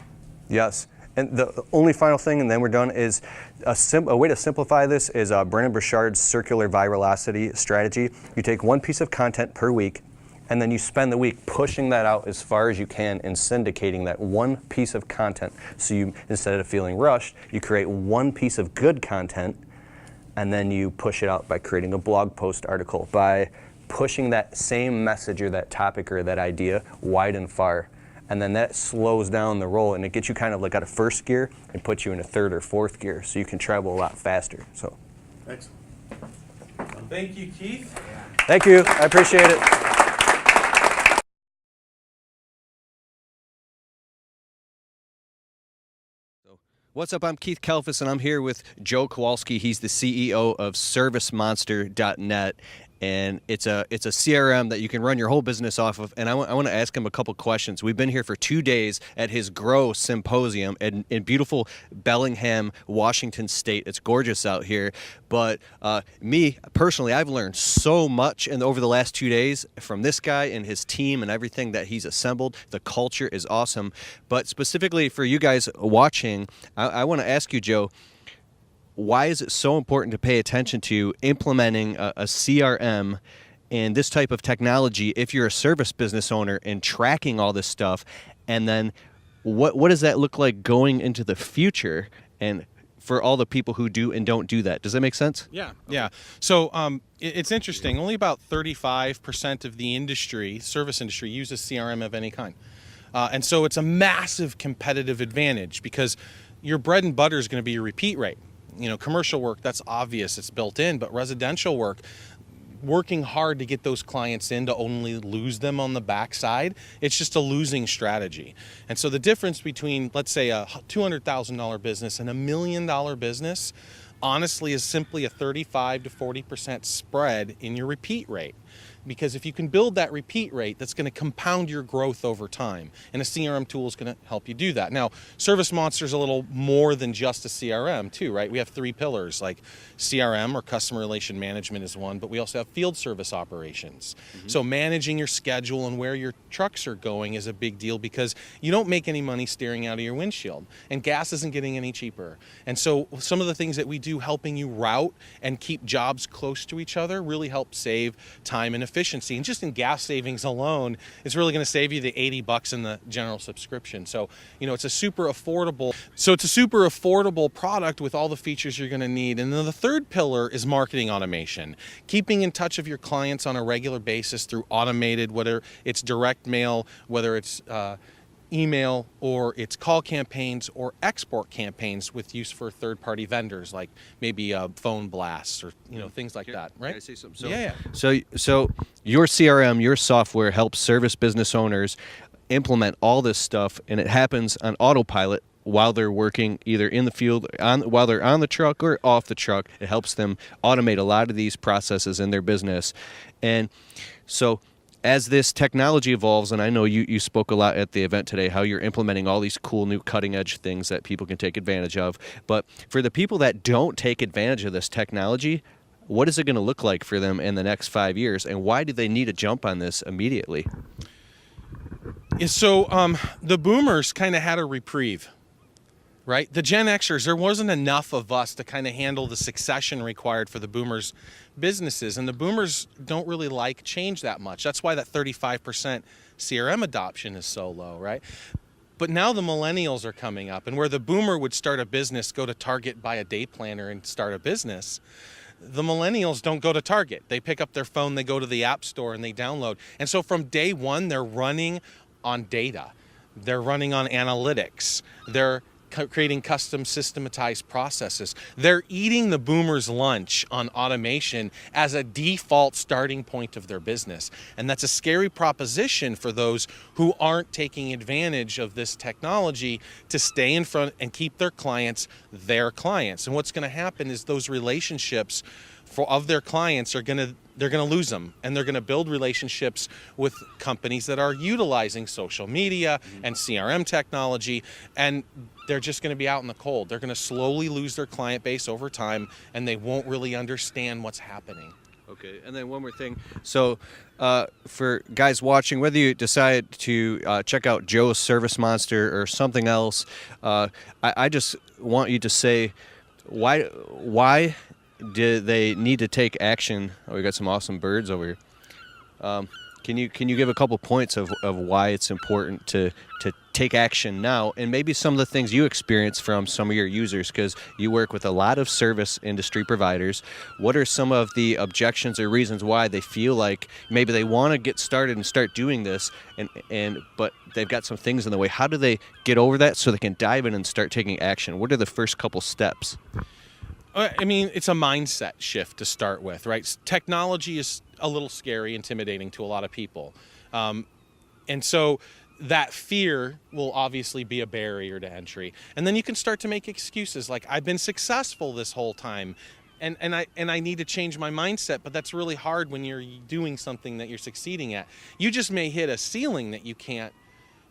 Yes. And the only final thing, and then we're done, is a way to simplify this is Brendon Burchard's circular virality strategy. You take one piece of content per week, and then you spend the week pushing that out as far as you can and syndicating that one piece of content. So you, instead of feeling rushed, you create one piece of good content, and then you push it out by creating a blog post article, by pushing that same message or that topic or that idea wide and far. And then that slows down the roll, and it gets you kind of like out of first gear and puts you in a third or fourth gear, so you can travel a lot faster. So, Excellent. Thank you, Keith. thank you. I appreciate it. What's up? I'm Keith Kalfas, and I'm here with Joe Kowalski. He's the CEO of ServiceMonster.net, and it's a CRM that you can run your whole business off of. And I want to ask him a couple questions. We've been here for 2 days at his Grow Symposium in beautiful Bellingham, Washington State. It's gorgeous out here. But me, personally, I've learned so much over the last 2 days from this guy and his team and everything that he's assembled. The culture is awesome. But specifically for you guys watching, I want to ask you, Joe, why is it so important to pay attention to implementing a CRM and this type of technology if you're a service business owner and tracking all this stuff? And then what does that look like going into the future and for all the people who do and don't do that? Does that make sense? Yeah, yeah. So it's interesting. Only about 35% of the industry, service industry, uses CRM of any kind. And so it's a massive competitive advantage because your bread and butter is going to be your repeat rate. Commercial work, that's obvious, it's built in, but residential work, working hard to get those clients in to only lose them on the backside, it's just a losing strategy. And so the difference between, let's say, a $200,000 business and $1 million business, honestly, is simply a 35 to 40% spread in your repeat rate. Because if you can build that repeat rate, that's going to compound your growth over time. And a CRM tool is going to help you do that. Now, Service Monster is a little more than just a CRM too, right? We have 3 pillars, like CRM or customer relation management is one, but we also have field service operations. So managing your schedule and where your trucks are going is a big deal because you don't make any money staring out of your windshield, and gas isn't getting any cheaper. And so some of the things that we do helping you route and keep jobs close to each other really help save time and efficiency. And just in gas savings alone, it's really going to save you the $80 in the general subscription. So, it's a super affordable. So it's a super affordable product with all the features you're going to need. And then the third pillar is marketing automation. Keeping in touch of your clients on a regular basis through automated, whether it's direct mail, whether it's email, or it's call campaigns or export campaigns with use for third-party vendors, like maybe phone blasts or things like that, right? Can I say something? So, Yeah. So your CRM, your software helps service business owners implement all this stuff, and it happens on autopilot while they're working either in the field, while they're on the truck or off the truck. It helps them automate a lot of these processes in their business. And so as this technology evolves, and I know you spoke a lot at the event today, how you're implementing all these cool new cutting edge things that people can take advantage of. But for the people that don't take advantage of this technology, what is it going to look like for them in the next 5 years? And why do they need to jump on this immediately? So the boomers kind of had a reprieve, right? The Gen Xers, there wasn't enough of us to kind of handle the succession required for the boomers' businesses. And the boomers don't really like change that much. That's why that 35% CRM adoption is so low, right? But now the millennials are coming up, and where the boomer would start a business, go to Target, buy a day planner, and start a business, the millennials don't go to Target. They pick up their phone, they go to the App Store, and they download. And so from day one, they're running on data. They're running on analytics. They're creating custom systematized processes. They're eating the boomers' lunch on automation as a default starting point of their business. And that's a scary proposition for those who aren't taking advantage of this technology to stay in front and keep their clients their clients. And what's going to happen is those relationships of their clients they're going to lose them, and they're going to build relationships with companies that are utilizing social media and CRM technology, and they're just going to be out in the cold. They're going to slowly lose their client base over time, and they won't really understand what's happening. Okay, and then one more thing. So, for guys watching, whether you decide to check out Joe's Service Monster or something else, I just want you to say why do they need to take action? Oh, we got some awesome birds over here. Can you give a couple points of why it's important to take action now, and maybe some of the things you experience from some of your users, because you work with a lot of service industry providers. What are some of the objections or reasons why they feel like maybe they want to get started and start doing this, but they've got some things in the way? How do they get over that so they can dive in and start taking action? What are the first couple steps? I mean, it's a mindset shift to start with, right? Technology is a little scary, intimidating to a lot of people. And so that fear will obviously be a barrier to entry. And then you can start to make excuses like, I've been successful this whole time, and I need to change my mindset, but that's really hard when you're doing something that you're succeeding at. You just may hit a ceiling that you can't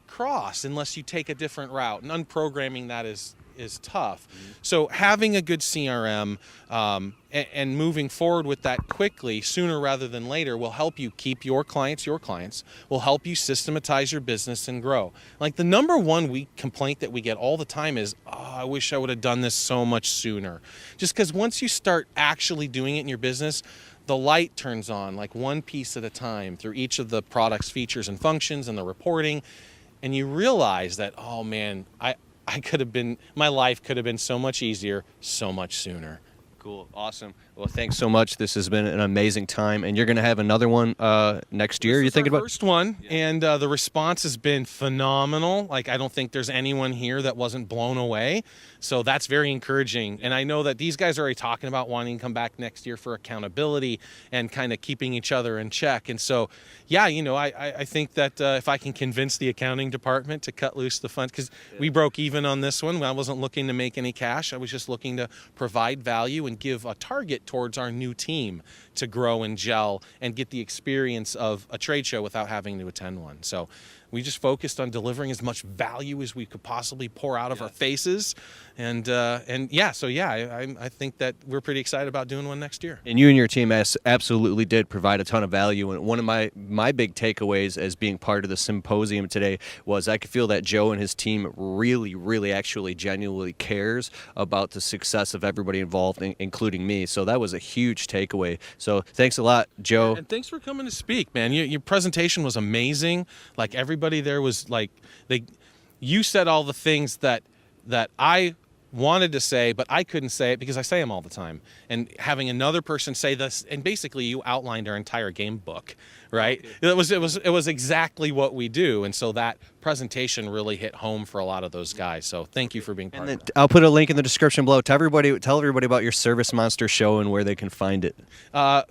cross unless you take a different route, and unprogramming that is tough. So having a good CRM and moving forward with that quickly, sooner rather than later, will help you keep your clients, will help you systematize your business and grow. Like the number one complaint that we get all the time is, oh, I wish I would have done this so much sooner. Just because once you start actually doing it in your business, the light turns on like one piece at a time through each of the product's features and functions and the reporting, and you realize that, oh man, my life could have been so much easier, so much sooner. Cool. Awesome. Well, thanks so much. This has been an amazing time, and you're going to have another one next year. This You is thinking our about? First one, and the response has been phenomenal. Like, I don't think there's anyone here that wasn't blown away. So that's very encouraging. And I know that these guys are already talking about wanting to come back next year for accountability and kind of keeping each other in check. And so, yeah, I think that if I can convince the accounting department to cut loose the funds, because we broke even on this one. I wasn't looking to make any cash. I was just looking to provide value and give a target towards our new team to grow and gel and get the experience of a trade show without having to attend one. So we just focused on delivering as much value as we could possibly pour out of our faces. I think that we're pretty excited about doing one next year. And you and your team absolutely did provide a ton of value. And one of my big takeaways as being part of the symposium today was I could feel that Joe and his team really, really actually genuinely cares about the success of everybody involved, including me. So that was a huge takeaway. So thanks a lot, Joe. And thanks for coming to speak, man. Your presentation was amazing. Like, everybody there was like, you said all the things that I wanted to say, but I couldn't say it because I say them all the time. And having another person say this, and basically you outlined our entire game book, right? Okay. It was exactly what we do, and so that presentation really hit home for a lot of those guys. So thank you for being part of that. I'll put a link in the description below. Tell everybody about your Service Monster show and where they can find it.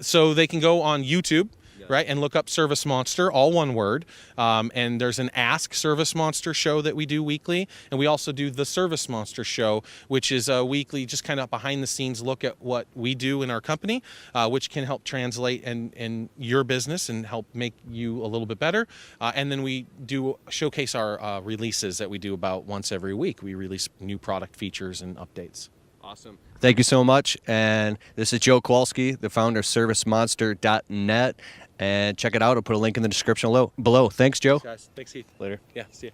So they can go on YouTube. Right, and look up Service Monster, all one word. And there's an Ask Service Monster show that we do weekly. And we also do the Service Monster show, which is a weekly, just kind of behind the scenes look at what we do in our company, which can help translate in your business and help make you a little bit better. And then we do showcase our releases that we do about once every week. We release new product features and updates. Awesome. Thank you so much. And this is Joe Kowalski, the founder of ServiceMonster.net. And check it out. I'll put a link in the description below. Thanks, Joe. Thanks, guys. Thanks, Keith. Later. Yeah, see you.